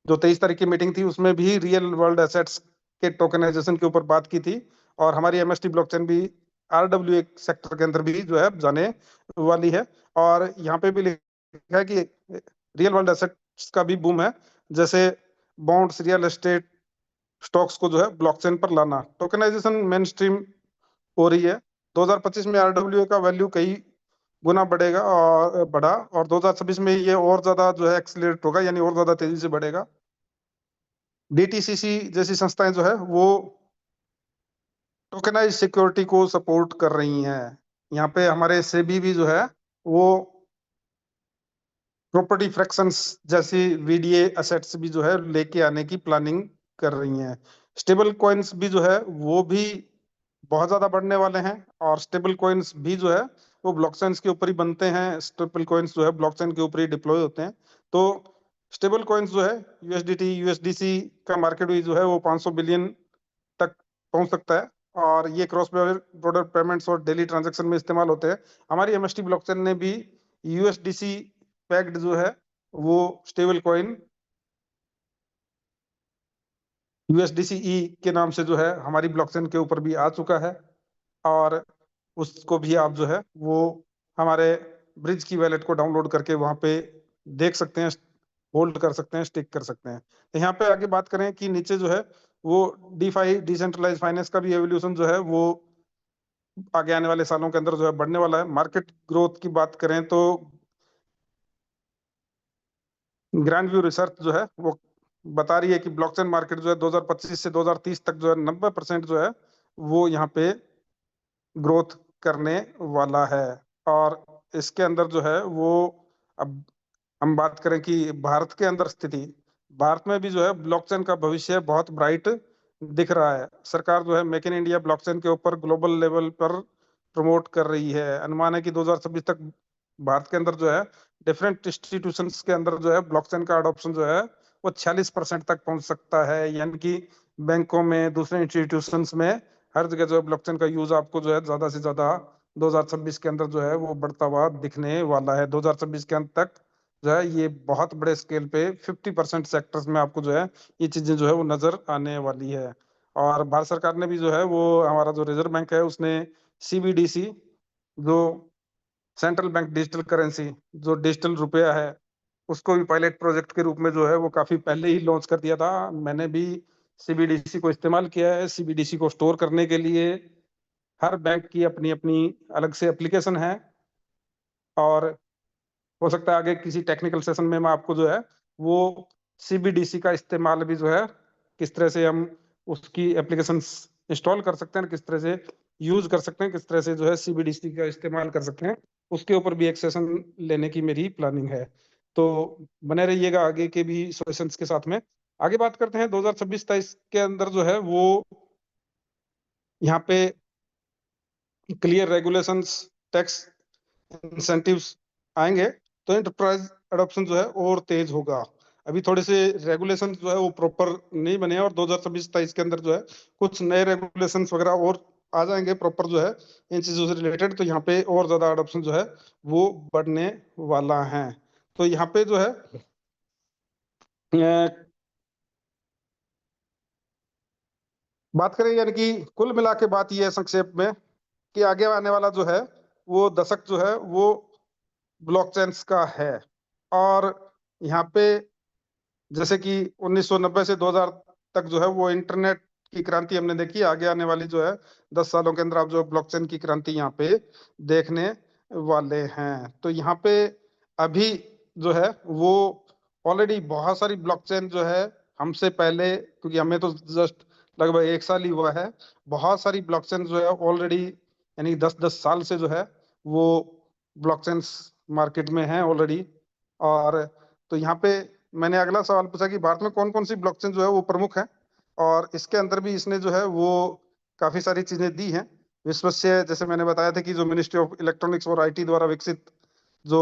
जो 23 तारीख की मीटिंग थी उसमें भी रियल वर्ल्ड एसेट्स के टोकनाइजेशन के ऊपर बात की थी, और हमारी एमएसटी ब्लॉकचेन भी आरडब्ल्यूए सेक्टर के अंदर भी जो है जाने वाली है। और यहाँ पे भी लिखा है कि रियल वर्ल्ड एसेट्स का भी बूम है, जैसे बॉन्ड्स, रियल एस्टेट, स्टॉक्स को जो है ब्लॉकचेन पर लाना, टोकनाइजेशन मेन स्ट्रीम हो रही है। 2025 में आरडब्ल्यूए का वैल्यू कई गुना बढ़ेगा और बढ़ा, और 2026 में ये और ज्यादा जो है एक्सीलरेट होगा, यानी और ज्यादा तेजी से बढ़ेगा। डीटीसीसी जैसी संस्थाएं जो है वो टोकेनाइज सिक्योरिटी को सपोर्ट कर रही हैं। यहाँ पे हमारे सेबी भी जो है वो प्रॉपर्टी फ्रैक्शंस जैसी वीडीए असेट्स भी जो है लेके आने की प्लानिंग कर रही हैं। स्टेबल कॉइन्स भी जो है वो भी बहुत ज्यादा बढ़ने वाले हैं, और स्टेबल कॉइन्स भी जो है वो ब्लॉकचेन के ऊपर ही बनते हैं। स्टेबल कॉइन्स जो है ब्लॉकचेन के ऊपर ही डिप्लॉय होते हैं। तो स्टेबल कॉइन्स जो है यूएसडीटी, यूएसडीसी का मार्केट भी जो है वो 500 बिलियन तक पहुंच सकता है, और ये क्रॉस बॉर्डर पेमेंट्स और डेली ट्रांजैक्शन में इस्तेमाल होते हैं। हमारी एमएसटी ब्लॉकचेन ने भी यूएसडीसी पैक्ड जो है वो स्टेबल कॉइन यूएसडीसीई के नाम से जो है हमारी ब्लॉकचेन के ऊपर भी आ चुका है, और उसको भी आप जो है वो हमारे ब्रिज की वैलेट को डाउनलोड करके वहां पे देख सकते हैं, होल्ड कर सकते हैं, स्टिक कर सकते हैं। तो यहाँ पे आगे बात करें कि नीचे जो है वो डीफाई, डिसेंट्रलाइज फाइनेंस का भी एवोल्यूशन जो है वो आगे आने वाले सालों के अंदर जो है बढ़ने वाला है। मार्केट ग्रोथ की बात करें तो ग्रैंड व्यू रिसर्च जो है वो बता रही है कि ब्लॉकचेन मार्केट जो है 2025 से 2030 तक जो है 90% जो है वो यहाँ पे ग्रोथ करने वाला है। और इसके अंदर जो है वो, अब हम बात करें कि भारत के अंदर स्थिति, भारत में भी जो है ब्लॉकचेन का भविष्य बहुत ब्राइट दिख रहा है। सरकार जो है मेक इन इंडिया ब्लॉकचेन के ऊपर ग्लोबल लेवल पर प्रमोट कर रही है। अनुमान है कि 2026 तक भारत के अंदर जो है डिफरेंट इंस्टीट्यूशंस के अंदर जो है ब्लॉकचेन का अडॉप्शन जो है वो 46% तक पहुंच सकता है। यानी कि बैंकों में, दूसरे इंस्टीट्यूशंस में, हर जगह जो है ब्लॉकचेन का यूज आपको जो है ज्यादा से ज्यादा 2026 के अंदर जो है वो बढ़ता हुआ दिखने वाला है। 2026 के अंत तक जो है ये बहुत बड़े स्केल पे 50% सेक्टर्स में आपको जो है ये चीजें जो है वो नजर आने वाली है। और भारत सरकार ने भी जो है वो, हमारा जो रिजर्व बैंक है उसने सीबीडीसी, जो सेंट्रल बैंक डिजिटल करेंसी, जो डिजिटल रुपया है, उसको भी पायलट प्रोजेक्ट के रूप में जो है वो काफी पहले ही लॉन्च कर दिया था। मैंने भी सीबीडीसी को इस्तेमाल किया है। सीबीडीसी को स्टोर करने के लिए हर बैंक की अपनी अपनी अलग से एप्लीकेशन है, और हो सकता है आगे किसी टेक्निकल सेशन में मैं आपको जो है वो सीबीडीसी का इस्तेमाल भी जो है किस तरह से हम उसकी एप्लीकेशन इंस्टॉल कर सकते हैं, किस तरह से यूज कर सकते हैं, किस तरह से जो है सीबीडीसी का इस्तेमाल कर सकते हैं, उसके ऊपर भी एक सेशन लेने की मेरी प्लानिंग है। तो बने रहिएगा आगे के भी सेशंस के साथ में। आगे बात करते हैं 2026-23 के अंदर जो है वो यहाँ पे क्लियर रेगुलेशंस, टैक्स इंसेंटिव्स आएंगे तो एंटरप्राइज अडॉप्शन जो है और तेज होगा। अभी थोड़े से रेगुलेशन जो है वो प्रॉपर नहीं बने हैं, और 2026-23 के अंदर जो है कुछ नए रेगुलेशन वगैरह और आ जाएंगे प्रॉपर जो है इन चीजों से रिलेटेड, तो यहाँ पे और ज्यादा अडॉप्शन जो है वो बढ़ने वाला है। तो यहाँ पे जो है बात करें, यानी कि कुल मिला के बात ये है संक्षेप में कि आगे आने वाला जो है वो दशक जो है वो ब्लॉकचेन्स का है। और यहाँ पे जैसे कि 1990 से 2000 तक जो है वो इंटरनेट की क्रांति हमने देखी, आगे आने वाली जो है 10 सालों के अंदर आप जो ब्लॉकचेन की क्रांति यहाँ पे देखने वाले हैं। तो यहाँ पे अभी जो है वो ऑलरेडी बहुत सारी ब्लॉकचेन जो है हमसे पहले, क्योंकि हमें तो जस्ट लगभग 1 साल ही हुआ है, बहुत सारी ब्लॉकचेन जो है ऑलरेडी, यानी 10-10 साल से जो है वो ब्लॉकचेन मार्केट में है ऑलरेडी। और तो यहाँ पे मैंने अगला सवाल पूछा कि भारत में कौन कौन सी ब्लॉकचेन जो है वो प्रमुख है, और इसके अंदर भी इसने जो है वो काफी सारी चीजें दी हैं। विश्वस्य, जैसे मैंने बताया था कि जो मिनिस्ट्री ऑफ इलेक्ट्रॉनिक्स और आईटी द्वारा विकसित जो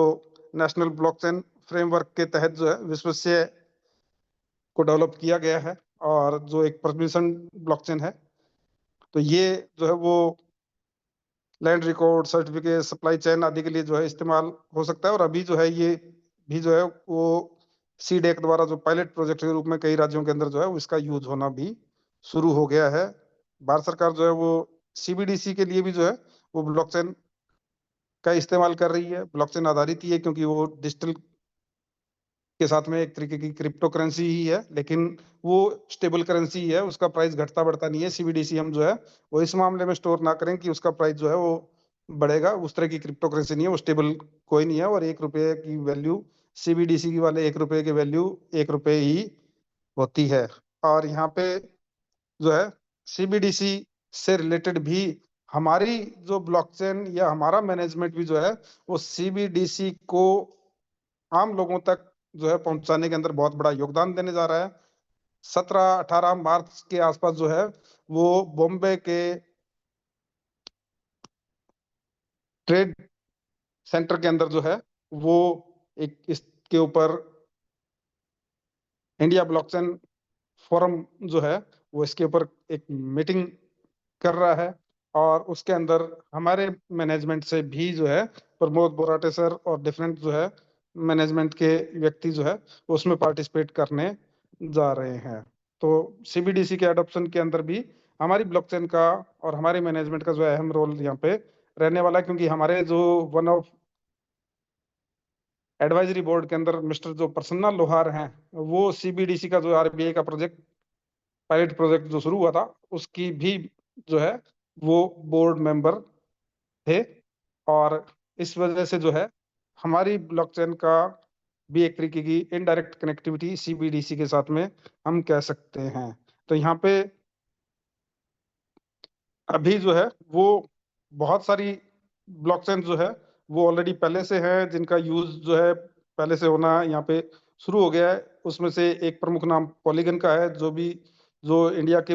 नेशनल ब्लॉकचेन फ्रेमवर्क के तहत जो है विश्वस्य को डेवलप किया गया है, और जो एक परमिशन ब्लॉकचेन है। तो ये जो है वो land record, certificate, supply chain आदि के लिए जो है इस्तेमाल हो सकता है। और अभी जो है ये भी जो है वो सीडेक द्वारा जो पायलट प्रोजेक्ट के रूप में कई राज्यों के अंदर जो है इसका यूज होना भी शुरू हो गया है। भारत सरकार जो है वो सीबीडीसी के लिए भी जो है वो ब्लॉकचेन का इस्तेमाल कर रही है। ब्लॉकचेन आधारित ही है, क्योंकि वो डिजिटल के साथ में एक तरीके की क्रिप्टो करेंसी ही है, लेकिन वो स्टेबल करेंसी ही है, उसका प्राइस घटता बढ़ता नहीं है। सीबीडीसी हम जो है वो इस मामले में स्टोर ना करें कि उसका प्राइस जो है वो बढ़ेगा, उस तरह की क्रिप्टो करेंसी नहीं है, वो स्टेबल कोई नहीं है। और 1 रुपए की वैल्यू सीबीडीसी की वाले 1 रुपए की वैल्यू 1 रुपए ही होती है। और यहाँ पे जो है सीबीडीसी से रिलेटेड भी हमारी जो ब्लॉकचेन या हमारा मैनेजमेंट भी जो है वो सीबीडीसी को आम लोगों तक जो है पहुंचाने के अंदर बहुत बड़ा योगदान देने जा रहा है। 17-18 मार्च के आसपास जो है वो बॉम्बे के ट्रेड सेंटर के अंदर जो है वो एक इसके ऊपर इंडिया ब्लॉकचेन फोरम जो है वो इसके ऊपर एक मीटिंग कर रहा है। और उसके अंदर हमारे मैनेजमेंट से भी जो है प्रमोद बोराटे सर और डिफरेंट जो है मैनेजमेंट के व्यक्ति जो है उसमें पार्टिसिपेट करने जा रहे हैं। तो सीबीडीसी के एडॉप्शन के अंदर भी हमारी ब्लॉकचेन का और हमारे मैनेजमेंट का जो है अहम रोल यहाँ पे रहने वाला है, क्योंकि हमारे जो वन ऑफ एडवाइजरी बोर्ड के अंदर मिस्टर जो प्रसन्ना लोहार हैं, वो सीबीडीसी का जो आरबीआई का प्रोजेक्ट, पायलट प्रोजेक्ट जो शुरू हुआ था, उसकी भी जो है वो बोर्ड मेंबर थे। और इस वजह से जो है हमारी ब्लॉकचेन का भी एक तरीके की इनडायरेक्ट कनेक्टिविटी सीबीडीसी के साथ में हम कह सकते हैं। तो यहाँ पे अभी जो है वो बहुत सारी ब्लॉकचेन जो है वो ऑलरेडी पहले से है, जिनका यूज जो है पहले से होना यहाँ पे शुरू हो गया है। उसमें से एक प्रमुख नाम पॉलीगन का है, जो इंडिया के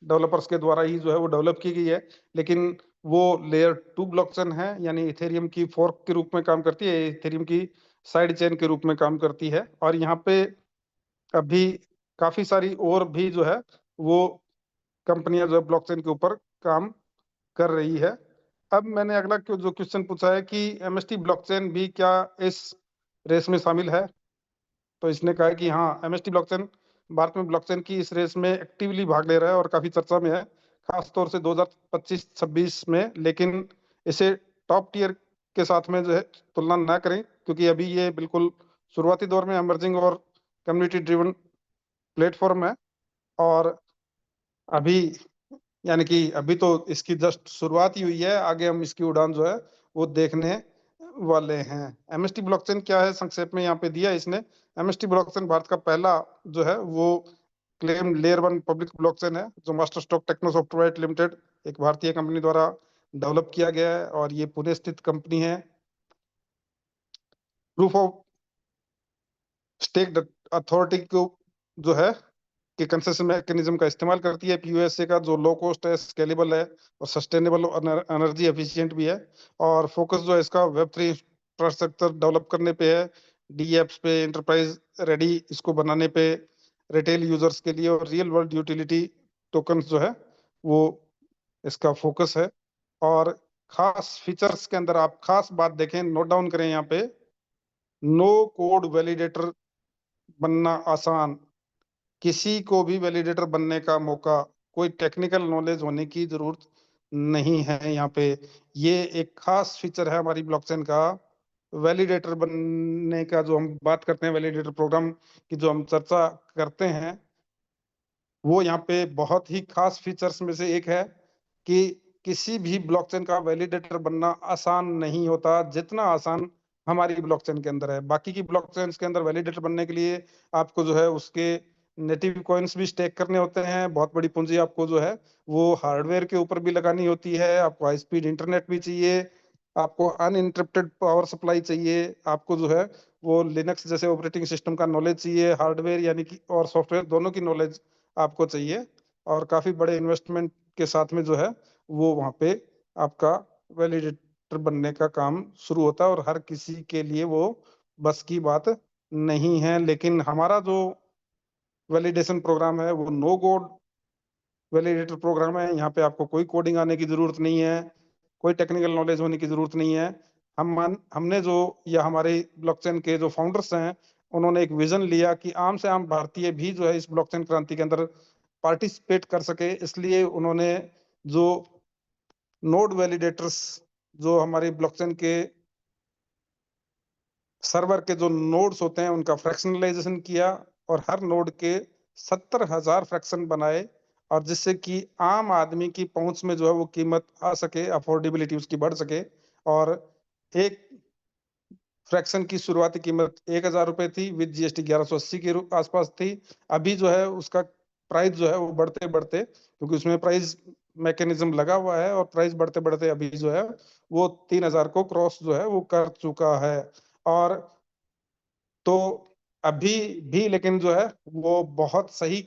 डेवलपर्स के द्वारा ही जो है वो डेवलप की गई है। लेकिन वो लेयर 2 ब्लॉकचेन है, यानी इथेरियम की फोर्क के रूप में काम करती है, इथेरियम की साइड चेन के रूप में काम करती है। और यहाँ पे अभी काफी सारी और भी जो है वो कंपनियां जो है ब्लॉकचेन के ऊपर काम कर रही है। अब मैंने अगला जो क्वेश्चन पूछा है कि एमएसटी ब्लॉकचेन भी क्या इस रेस में शामिल है, तो इसने कहा है कि हाँ, एमएसटी ब्लॉकचेन भारत में ब्लॉकचेन की इस रेस में एक्टिवली भाग ले रहा है और काफी चर्चा में है, खास तौर से 2025-26 में। लेकिन इसे टॉप टियर के साथ में जो है तुलना ना करें, क्योंकि अभी ये बिल्कुल शुरुआती दौर में इमर्जिंग और कम्युनिटी ड्रिवन प्लेटफॉर्म है। और अभी यानी कि अभी तो इसकी जस्ट शुरुआत ही हुई है, आगे हम इसकी उड़ान जो है वो देखने वाले हैं। एमएसटी ब्लॉकचेन क्या है, संक्षेप में यहाँ पे दिया है इसने। एमएसटी ब्लॉकचेन भारत का पहला जो है वो क्लेम लेयर 1 पब्लिक ब्लॉकचेन है, जो Master Stroke Techno Software Limited एक भारतीय कंपनी द्वारा डेवलप किया गया है, और ये पुणे स्थित कंपनी है। प्रूफ ऑफ स्टेक अथॉरिटी को जो है कि कंसेशन मैकेनिज्म का इस्तेमाल करती है। पीयूएसए का जो लो कॉस्ट है, स्केलेबल है और सस्टेनेबल और एनर्जी एफिशिएंट भी है। और फोकस जो है इसका वेब 3 इंफ्रास्ट्रक्चर डेवलप करने पे है, डी एप्स पे, एंटरप्राइज रेडी इसको बनाने पे, रिटेल यूजर्स के लिए, और रियल वर्ल्ड यूटिलिटी टोकन जो है वो इसका फोकस है। और खास फीचर्स के अंदर आप खास बात देखें, नोट डाउन करें यहाँ पे, नो कोड वैलिडेटर बनना आसान, किसी को भी वैलिडेटर बनने का मौका, कोई टेक्निकल नॉलेज होने की जरूरत नहीं है यहाँ पे। ये एक खास फीचर है हमारी ब्लॉकचेन का। वैलिडेटर बनने का जो हम बात करते हैं, वैलिडेटर प्रोग्राम की जो हम चर्चा करते हैं, वो यहाँ पे बहुत ही खास फीचर्स में से एक है कि किसी भी ब्लॉकचेन का वैलिडेटर बनना आसान नहीं होता, जितना आसान हमारी ब्लॉकचेन के अंदर है। बाकी की ब्लॉकचेन के अंदर वैलिडेटर बनने के लिए आपको जो है उसके नेटिव कॉइन्स भी स्टेक करने होते हैं, बहुत बड़ी पूंजी आपको जो है वो हार्डवेयर के ऊपर भी लगानी होती है, आपको हाई स्पीड इंटरनेट भी चाहिए, आपको अनइंटरप्टेड पावर सप्लाई चाहिए, आपको जो है वो लिनक्स जैसे ऑपरेटिंग सिस्टम का नॉलेज चाहिए, हार्डवेयर यानी कि और सॉफ्टवेयर दोनों की नॉलेज आपको चाहिए, और काफी बड़े इन्वेस्टमेंट के साथ में जो है वो वहाँ पे आपका वैलिडेटर बनने का काम शुरू होता है, और हर किसी के लिए वो बस की बात नहीं है। लेकिन हमारा जो वैलिडेशन प्रोग्राम है वो नो कोड वैलिडेटर प्रोग्राम है। यहाँ पे आपको कोई कोडिंग आने की जरूरत नहीं है, कोई टेक्निकल नॉलेज होने की जरूरत नहीं है। हमने जो, या हमारे ब्लॉकचेन के जो फाउंडर्स हैं, उन्होंने एक विजन लिया कि आम से आम भारतीय भी जो है इस ब्लॉकचेन क्रांति के अंदर पार्टिसिपेट कर सके, इसलिए उन्होंने जो नोड वैलिडेटर्स, जो हमारे ब्लॉकचेन के सर्वर के जो नोड्स होते हैं उनका फ्रैक्शनलाइजेशन किया, और हर नोड के 70,000 फ्रैक्शन बनाए, और जिससे कि आम आदमी की पहुंच में जो है वो कीमत आ सके, अफोर्डेबिलिटी उसकी बढ़ सके। और एक फ्रैक्शन की शुरुआती कीमत 1,000 रुपए थी, विद जीएसटी 1180 के आसपास थी। अभी जो है उसका प्राइस जो है वो बढ़ते बढ़ते, क्योंकि उसमें प्राइस मैकेनिज्म लगा हुआ है, और प्राइस बढ़ते बढ़ते अभी जो है वो 3,000 को क्रॉस जो है वो कर चुका है। और तो अभी भी लेकिन जो है वो बहुत सही,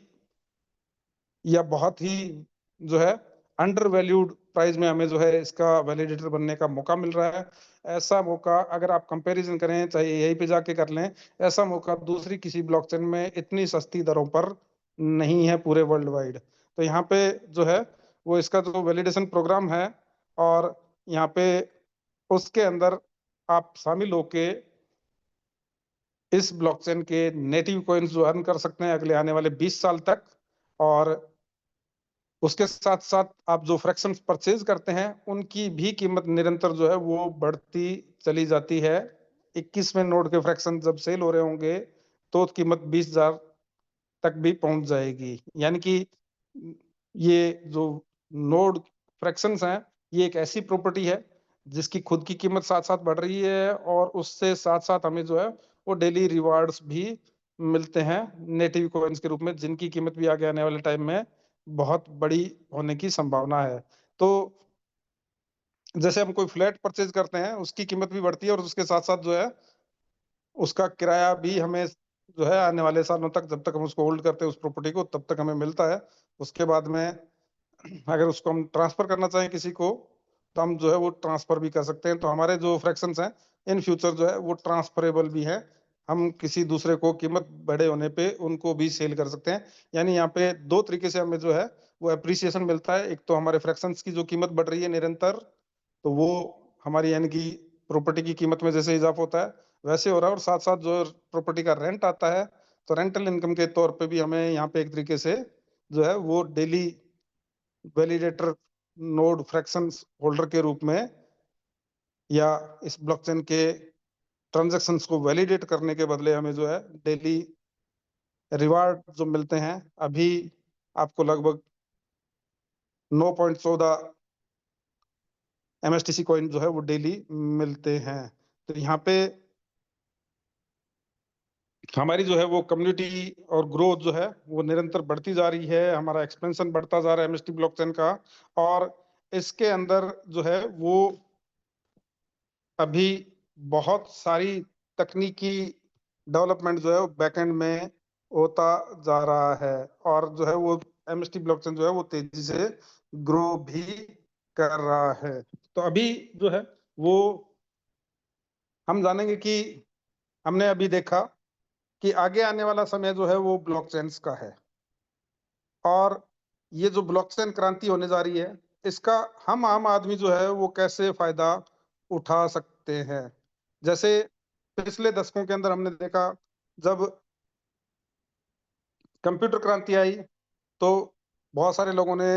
या बहुत ही जो है अंडर वैल्यूड प्राइस में हमें जो है इसका वैलिडेटर बनने का मौका मिल रहा है। ऐसा मौका अगर आप कंपैरिजन करें, चाहे यहीं पे जाके कर लें, ऐसा मौका दूसरी किसी ब्लॉकचेन में इतनी सस्ती दरों पर नहीं है पूरे वर्ल्ड वाइड। तो यहाँ पे जो है वो इसका जो वैलिडेशन प्रोग्राम है, और यहाँ पे उसके अंदर आप शामिल होके इस ब्लॉकचेन के नेटिव कॉइन्स जो अर्न कर सकते हैं अगले आने वाले 20 साल तक। और उसके साथ साथ आप जो फ्रैक्शन परचेज करते हैं उनकी भी कीमत निरंतर जो है वो बढ़ती चली जाती है। 21वें नोड के फ्रैक्शन जब सेल हो रहे होंगे तो कीमत 20,000 तक भी पहुंच जाएगी। यानी कि ये जो नोड फ्रैक्शंस हैं, ये एक ऐसी प्रॉपर्टी है जिसकी खुद की कीमत साथ साथ बढ़ रही है, और उससे साथ साथ हमें जो है वो डेली रिवार्ड्स भी मिलते हैं नेटिव कॉइन्स के रूप में, जिनकी कीमत भी आगे आने वाले टाइम में बहुत बड़ी होने की संभावना है। तो जैसे हम कोई फ्लैट परचेज करते हैं उसकी कीमत भी बढ़ती है, और उसके साथ साथ जो है उसका किराया भी हमें जो है आने वाले सालों तक, जब तक हम उसको होल्ड करते हैं उस प्रॉपर्टी को, तब तक हमें मिलता है। उसके बाद में अगर उसको हम ट्रांसफर करना चाहें किसी को, तो हम जो है वो ट्रांसफर भी कर सकते हैं। तो हमारे जो फ्रैक्शंस हैं इन फ्यूचर जो है वो ट्रांसफरेबल भी है, हम किसी दूसरे को कीमत बड़े होने पे उनको भी सेल कर सकते हैं। यानी यहाँ पे दो तरीके से हमें जो है वो अप्रिसिएशन मिलता है। एक तो हमारे फ्रैक्शंस की जो कीमत बढ़ रही है निरंतर, तो वो हमारी यानी कि प्रॉपर्टी की कीमत में जैसे इजाफा होता है वैसे हो रहा है, और साथ साथ जो प्रॉपर्टी का रेंट आता है, तो रेंटल इनकम के तौर पे भी हमें यहाँ पे एक तरीके से जो है वो daily validator node fractions holder के रूप में, या इस ब्लॉकचेन के ट्रांजैक्शंस को वैलिडेट करने के बदले हमें जो है डेली रिवार्ड जो मिलते हैं। अभी आपको लगभग 9.14 एमएसटीसी कॉइन जो है वो डेली मिलते हैं। तो यहाँ पे हमारी जो है वो कम्युनिटी और ग्रोथ जो है वो निरंतर बढ़ती जा रही है, हमारा एक्सपेंशन बढ़ता जा रहा है एमएसटी ब्लॉकचेन का। और इसके अंदर जो है वो अभी बहुत सारी तकनीकी डेवलपमेंट जो है वो बैकएंड में होता जा रहा है, और जो है वो एमएसटी ब्लॉकचेन जो है वो तेजी से ग्रो भी कर रहा है। तो अभी जो है वो हम जानेंगे कि हमने अभी देखा कि आगे आने वाला समय जो है वो ब्लॉकचेन्स का है, और ये जो ब्लॉकचेन क्रांति होने जा रही है इसका हम आम आदमी जो है वो कैसे फायदा उठा सकते हैं। जैसे पिछले दशकों के अंदर हमने देखा, जब कंप्यूटर क्रांति आई तो बहुत सारे लोगों ने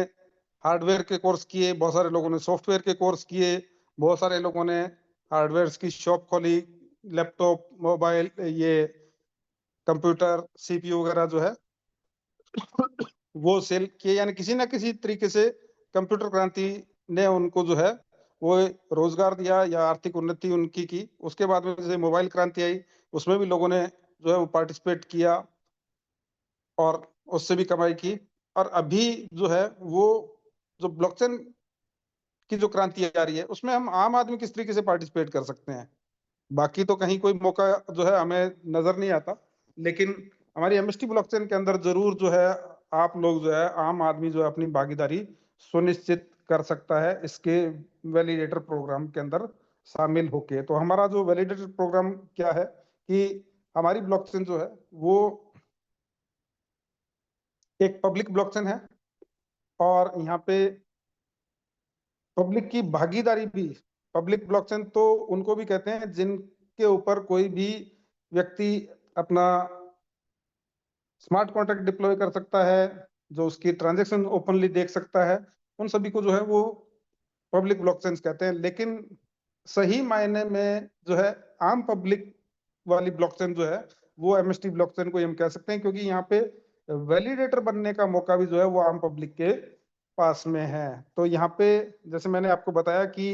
हार्डवेयर के कोर्स किए, बहुत सारे लोगों ने सॉफ्टवेयर के कोर्स किए, बहुत सारे लोगों ने हार्डवेयर की शॉप खोली, लैपटॉप, मोबाइल, ये कंप्यूटर, सीपीयू वगैरह जो है वो सेल किए। यानी किसी ना किसी तरीके से कंप्यूटर क्रांति ने उनको जो है वो रोजगार दिया या आर्थिक उन्नति उनकी की। उसके बाद में जैसे मोबाइल क्रांति आई, उसमें भी लोगों ने जो है वो पार्टिसिपेट किया और उससे भी कमाई की। और अभी जो है वो जो ब्लॉकचेन की जो क्रांति आ रही है उसमें हम आम आदमी किस तरीके से पार्टिसिपेट कर सकते हैं। बाकी तो कहीं कोई मौका जो है हमें नजर नहीं आता, लेकिन हमारी एमएसटी ब्लॉकचेन के अंदर जरूर जो है आप लोग जो है आम आदमी जो है अपनी भागीदारी सुनिश्चित कर सकता है इसके वैलिडेटर प्रोग्राम के अंदर शामिल होके। तो हमारा जो वैलिडेटर प्रोग्राम क्या है कि हमारी ब्लॉकचेन जो है वो एक पब्लिक ब्लॉकचेन है, और यहाँ पे पब्लिक की भागीदारी भी, पब्लिक ब्लॉकचेन तो उनको भी कहते हैं जिनके ऊपर कोई भी व्यक्ति अपना स्मार्ट कॉन्ट्रैक्ट डिप्लॉय कर सकता है, जो उसकी ट्रांजैक्शन ओपनली देख सकता है, उन सभी को जो है वो पब्लिक ब्लॉकचेन कहते हैं। लेकिन सही मायने में जो है आम पब्लिक वाली ब्लॉकचेन जो है वो एमएसटी ब्लॉकचेन को हम कह सकते हैं, क्योंकि यहाँ पे वैलिडेटर बनने का मौका भी जो है वो आम पब्लिक के पास में है। तो यहाँ पे जैसे मैंने आपको बताया कि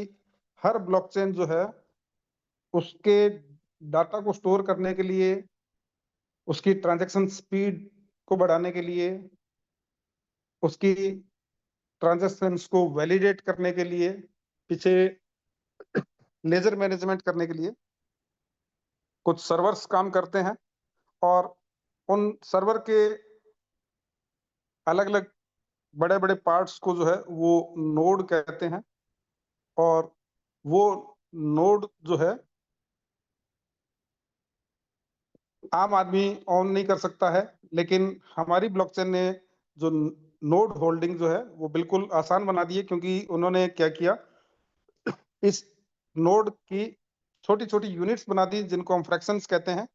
हर ब्लॉकचेन जो है उसके डाटा को स्टोर करने के लिए, उसकी ट्रांजैक्शन स्पीड को बढ़ाने के लिए, उसकी ट्रांजैक्शंस को वैलिडेट करने के लिए, पीछे लेजर मैनेजमेंट करने के लिए कुछ सर्वर्स काम करते हैं, और उन सर्वर के अलग अलग बड़े बड़े पार्ट्स को जो है वो नोड कहते हैं। और वो नोड जो है आम आदमी ऑन नहीं कर सकता है, लेकिन हमारी ब्लॉकचेन ने जो नोड होल्डिंग जो है वो बिल्कुल आसान बना दी है, क्योंकि उन्होंने क्या किया, इस नोड की छोटी छोटी यूनिट्स बना दी जिनको हम फ्रैक्शंस कहते हैं।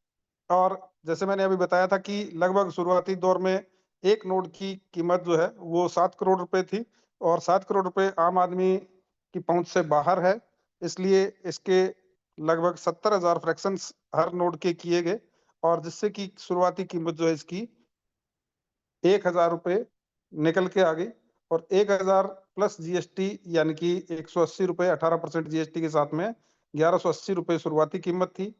और जैसे मैंने अभी बताया था कि लगभग शुरुआती दौर में एक नोड की कीमत जो है वो 7 करोड़ रुपए थी, और 7 करोड़ रुपए आम आदमी की पहुंच से बाहर है। इसलिए इसके लगभग 70,000 फ्रैक्शंस हर नोड के किए गए, और जिससे कि शुरुआती कीमत जो है इसकी 1,000 रुपये निकल के आ गई। और 1,000 प्लस जीएसटी यानी कि 180 रुपये, 18% जीएसटी के साथ में 1,180 रुपये शुरुआती कीमत थी।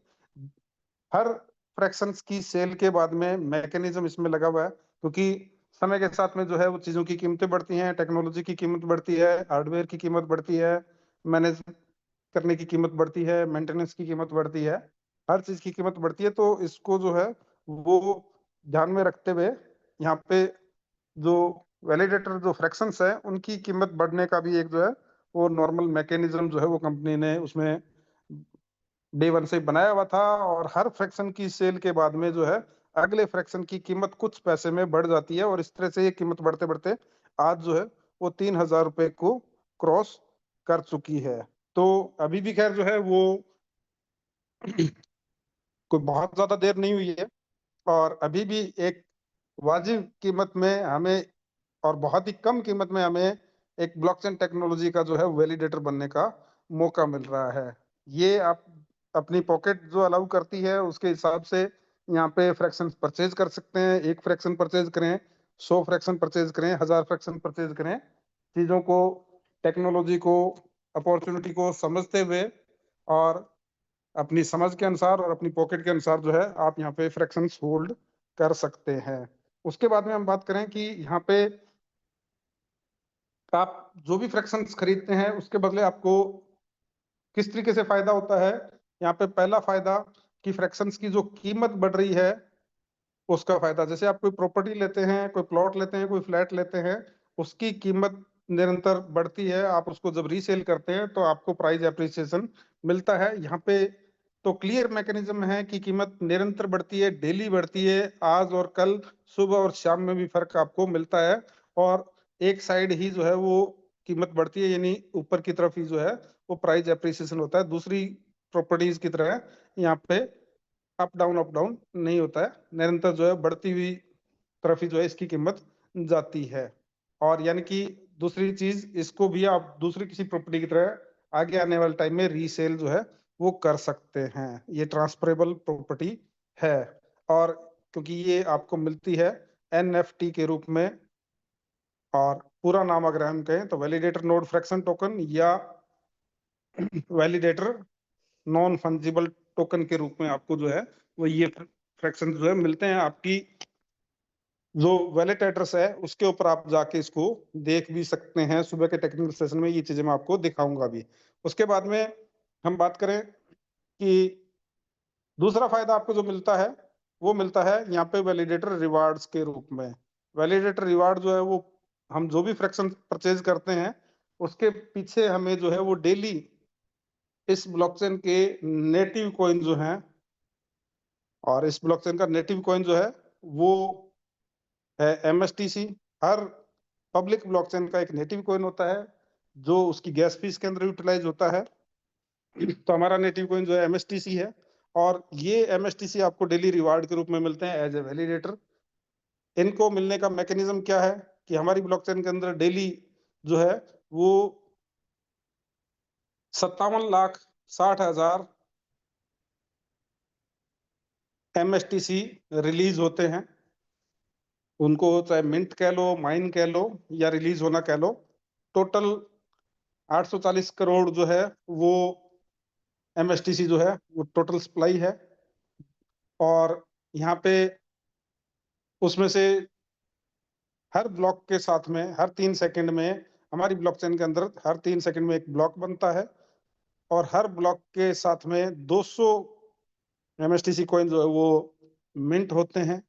हर फ्रैक्शंस की सेल के बाद में मैकेनिज्म इसमें लगा हुआ है, क्योंकि समय के साथ में जो है वो चीजों की कीमतें बढ़ती हैं, टेक्नोलॉजी की कीमत बढ़ती है, हार्डवेयर की कीमत बढ़ती है, मैनेज करने की कीमत बढ़ती है, मेंटेनेंस की कीमत बढ़ती है, हर चीज की कीमत बढ़ती है। तो इसको जो है वो ध्यान में रखते हुए यहाँ पे जो वैलिडेटर जो फ्रैक्शंस है उनकी कीमत बढ़ने का भी एक जो है वो नॉर्मल मैकेनिज्म जो है वो कंपनी ने उसमें डे वन से बनाया हुआ था। और हर फ्रैक्शन की सेल के बाद में जो है अगले फ्रैक्शन की कीमत कुछ पैसे में बढ़ जाती है, और इस तरह से ये कीमत बढ़ते बढ़ते आज जो है वो 3,000 रुपए को क्रॉस कर चुकी है। तो अभी भी खैर जो है वो कोई बहुत ज्यादा देर नहीं हुई है, और अभी भी एक वाजिब कीमत में हमें, और बहुत ही कम कीमत में हमें एक ब्लॉकचेन टेक्नोलॉजी का जो है वैलिडेटर बनने का मौका मिल रहा है। ये आप अपनी पॉकेट जो अलाउ करती है उसके हिसाब से यहाँ पे फ्रैक्शन परचेज कर सकते हैं। एक फ्रैक्शन परचेज करें, 100 फ्रैक्शन परचेज करें, 1,000 फ्रैक्शन परचेज करें, चीजों को, टेक्नोलॉजी को, अपॉर्चुनिटी को समझते हुए और अपनी समझ के अनुसार और अपनी पॉकेट के अनुसार जो है आप यहाँ पे फ्रैक्शंस होल्ड कर सकते हैं। उसके बाद में हम बात करें कि यहाँ पे आप जो भी फ्रैक्शंस खरीदते हैं उसके बदले आपको किस तरीके से फायदा होता है। यहाँ पे पहला फायदा कि फ्रैक्शंस की जो कीमत बढ़ रही है उसका फायदा। जैसे आप कोई प्रॉपर्टी लेते हैं, कोई प्लॉट लेते हैं, कोई फ्लैट लेते हैं, उसकी कीमत निरंतर बढ़ती है। आप उसको जब रीसेल करते हैं तो आपको प्राइस एप्रिसिएशन मिलता है। यहाँ पे तो क्लियर मैकेनिज्म है कि कीमत निरंतर बढ़ती है, डेली बढ़ती है, आज और कल, सुबह और शाम में भी फर्क आपको मिलता है। और एक साइड ही जो है वो कीमत बढ़ती है, यानी ऊपर की तरफ ही जो है वो प्राइस एप्रिसिएशन होता है। दूसरी प्रॉपर्टीज की तरह यहाँ पे अप डाउन नहीं होता है, निरंतर जो है बढ़ती हुई तरफ ही जो है इसकी कीमत जाती है। और यानी कि दूसरी चीज, इसको भी आप दूसरी किसी प्रॉपर्टी की तरह आगे आने वाले टाइम में रीसेल जो है वो कर सकते हैं। ये ट्रांसफरेबल प्रॉपर्टी है, और क्योंकि ये आपको मिलती है एनएफटी के रूप में, और पूरा नाम अगर हम कहें तो वैलिडेटर नोड फ्रैक्शन टोकन, या वैलिडेटर नॉन फंजिबल टोकन के रूप में आपको जो है वो ये फ्रैक्शन जो है मिलते हैं आपकी जो वैलेट एड्रेस है उसके ऊपर आप जाके इसको देख भी सकते हैं। सुबह के टेक्निकल सेशन में ये चीजें मैं आपको दिखाऊंगा भी। उसके बाद में हम बात करें कि दूसरा फायदा आपको जो मिलता है वो मिलता है यहाँ पे वैलिडेटर रिवार्ड्स के रूप में। वैलिडेटर रिवार्ड जो है वो हम जो भी फ्रैक्शन परचेज करते हैं उसके पीछे हमें जो है वो डेली इस ब्लॉकचेन के नेटिव कॉइन जो हैं, और इस ब्लॉकचेन का नेटिव कॉइन जो है वो है MSTC। हर पब्लिक ब्लॉकचेन का एक नेटिव कॉइन होता है जो उसकी गैस फीस के अंदर यूटिलाइज होता है। तो हमारा नेटिव कॉइन जो है MSTC है, और ये MSTC आपको डेली रिवार्ड के रूप में मिलते हैं एज ए वैलिडेटर। इनको मिलने का मैकेनिज्म क्या है कि हमारी ब्लॉकचेन के अंदर डेली जो है वो 57,60,000 MSTC रिलीज होते हैं। उनको चाहे मिंट कह लो, माइन कह लो, या रिलीज होना कह लो। टोटल 840 करोड़ जो है वो MSTC जो है वो टोटल सप्लाई है। और यहाँ पे उसमें से हर ब्लॉक के साथ में हर 3 सेकंड में हमारी ब्लॉकचेन के अंदर हर 3 सेकंड में एक ब्लॉक बनता है, और हर ब्लॉक के साथ में 200 MSTC कॉइन जो है वो मिंट होते हैं,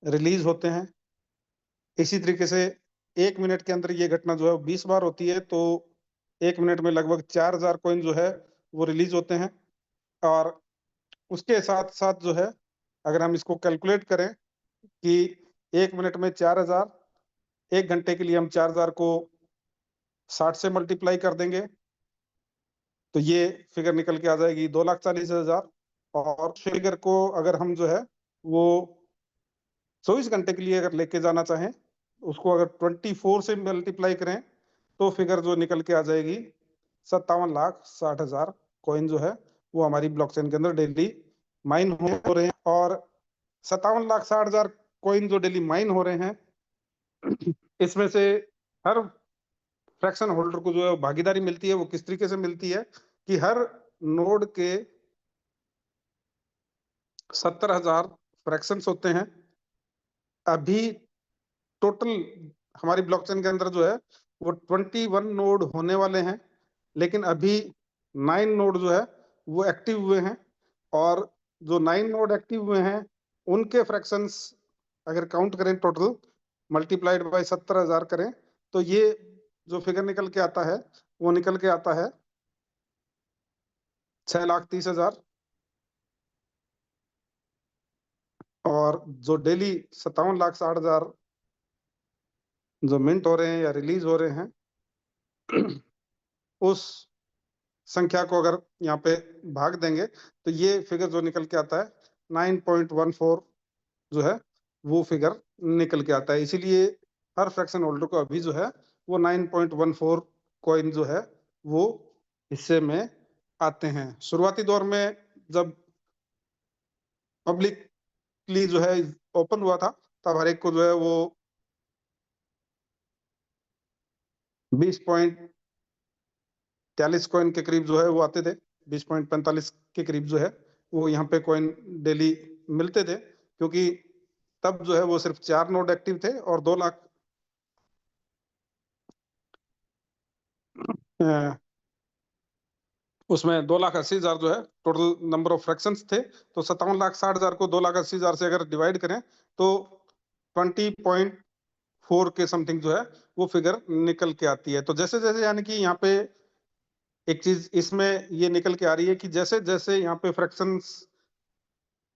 रिलीज होते हैं। इसी तरीके से 1 मिनट के अंदर ये घटना जो है 20 बार होती है, तो 1 मिनट में लगभग 4,000 कॉइन जो है वो रिलीज होते हैं। और उसके साथ साथ जो है अगर हम इसको कैलकुलेट करें कि 1 मिनट में 4,000, 1 घंटे के लिए हम 4,000 को 60 से मल्टीप्लाई कर देंगे तो ये फिगर निकल के आ जाएगी 2,40,000। और फिगर को अगर हम जो है वो 24 घंटे के लिए अगर लेके जाना चाहें, उसको अगर 24 से मल्टीप्लाई करें तो फिगर जो निकल के आ जाएगी 57,60,000 कॉइन जो है वो हमारी ब्लॉकचेन के अंदर डेली माइन हो रहे हैं। और 57,60,000 कॉइन जो डेली माइन हो रहे हैं, इसमें से हर फ्रैक्शन होल्डर को जो है भागीदारी मिलती है। वो किस तरीके से मिलती है कि हर नोड के 70,000 फ्रैक्शंस होते हैं। अभी टोटल हमारी ब्लॉकचेन के अंदर जो है वो 21 नोड होने वाले हैं, लेकिन अभी 9 नोड जो है वो एक्टिव हुए हैं। और जो 9 नोड एक्टिव हुए हैं उनके फ्रैक्शंस अगर काउंट करें टोटल मल्टीप्लाइड बाय 70,000 करें तो ये जो फिगर निकल के आता है वो निकल के आता है 6,30,000। और जो डेली 57,60,000 जो मिंट हो रहे हैं या रिलीज हो रहे हैं, उस संख्या को अगर यहाँ पे भाग देंगे तो ये फिगर जो निकल के आता है 9.14 जो है वो फिगर निकल के आता है। इसीलिए हर फ्रैक्शन होल्डर को अभी जो है वो 9.14 कॉइन जो है वो हिस्से में आते हैं। शुरुआती दौर में जब पब्लिकली जो है ओपन हुआ था तब हर एक को जो है वो 20.43 कॉइन के करीब जो है वो आते थे। 20.45 के करीब जो है वो यहाँ पे कॉइन डेली मिलते थे, क्योंकि तब जो है वो सिर्फ 4 नोड एक्टिव थे और 2 लाख उसमें 2,80,000 जो है टोटल नंबर ऑफ फ्रैक्शंस थे। तो 57,60,000 को 2,80,000 से अगर डिवाइड करें तो 20.4 के समथिंग जो है वो फिगर निकल के आती है। तो जैसे जैसे यानी कि यहाँ पे एक चीज इसमें ये निकल के आ रही है कि जैसे जैसे यहाँ पे फ्रैक्शंस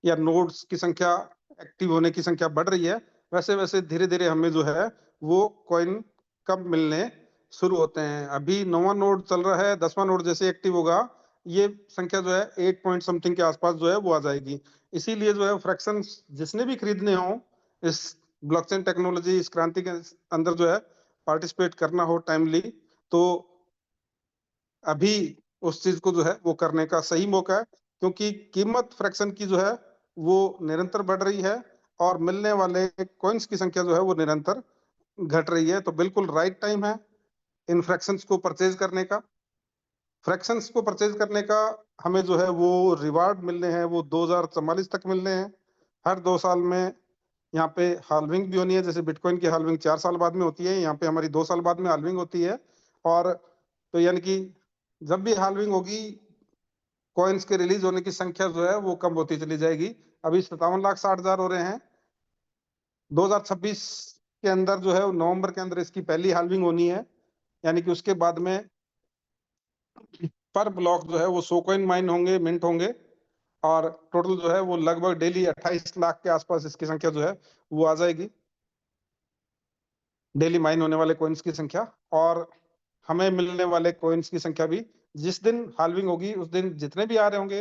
या नोड्स की संख्या, एक्टिव होने की संख्या बढ़ रही है, वैसे वैसे धीरे धीरे हमें जो है वो कॉइन कम मिलने शुरू होते हैं। अभी 9वां नोड चल रहा है, 10वां नोड जैसे एक्टिव होगा ये संख्या जो है 8 पॉइंट समथिंग के आसपास जो है वो आ जाएगी। इसीलिए जो है फ्रैक्शन जिसने भी खरीदने हो इस ब्लॉकचेन टेक्नोलॉजी, इस क्रांति के अंदर जो है पार्टिसिपेट करना हो टाइमली, तो अभी उस चीज को जो है वो करने का सही मौका है। क्योंकि कीमत फ्रैक्शन की जो है वो निरंतर बढ़ रही है और मिलने वाले कॉइन्स की संख्या जो है वो निरंतर घट रही है। तो बिल्कुल राइट टाइम है इन फ्रैक्शंस को परचेज करने का। फ्रैक्शंस को परचेज करने का हमें जो है वो रिवार्ड मिलने हैं वो 2044 तक मिलने हैं। हर 2 साल में यहाँ पे हाल्विंग भी होनी है, जैसे बिटकॉइन की हाल्विंग 4 साल बाद में होती है, यहाँ पे हमारी 2 साल बाद में हाल्विंग होती है। और तो यानी कि जब भी हाल्विंग होगी, कॉइन्स के रिलीज होने की संख्या जो है वो कम होती चली जाएगी। अभी 57,60,000 हो रहे हैं। 2026 के अंदर जो है, नवंबर के अंदर इसकी पहली हाल्विंग होनी है, यानी कि उसके बाद में पर ब्लॉक जो है वो 100 कॉइन माइन होंगे, मिंट होंगे। और टोटल जो है वो लगभग डेली 28 लाख के आसपास इसकी संख्या जो है वो आ जाएगी, डेली माइन होने वाले कॉइन्स की संख्या। और हमें मिलने वाले कॉइन्स की संख्या भी, जिस दिन हाल्विंग होगी उस दिन जितने भी आ रहे होंगे,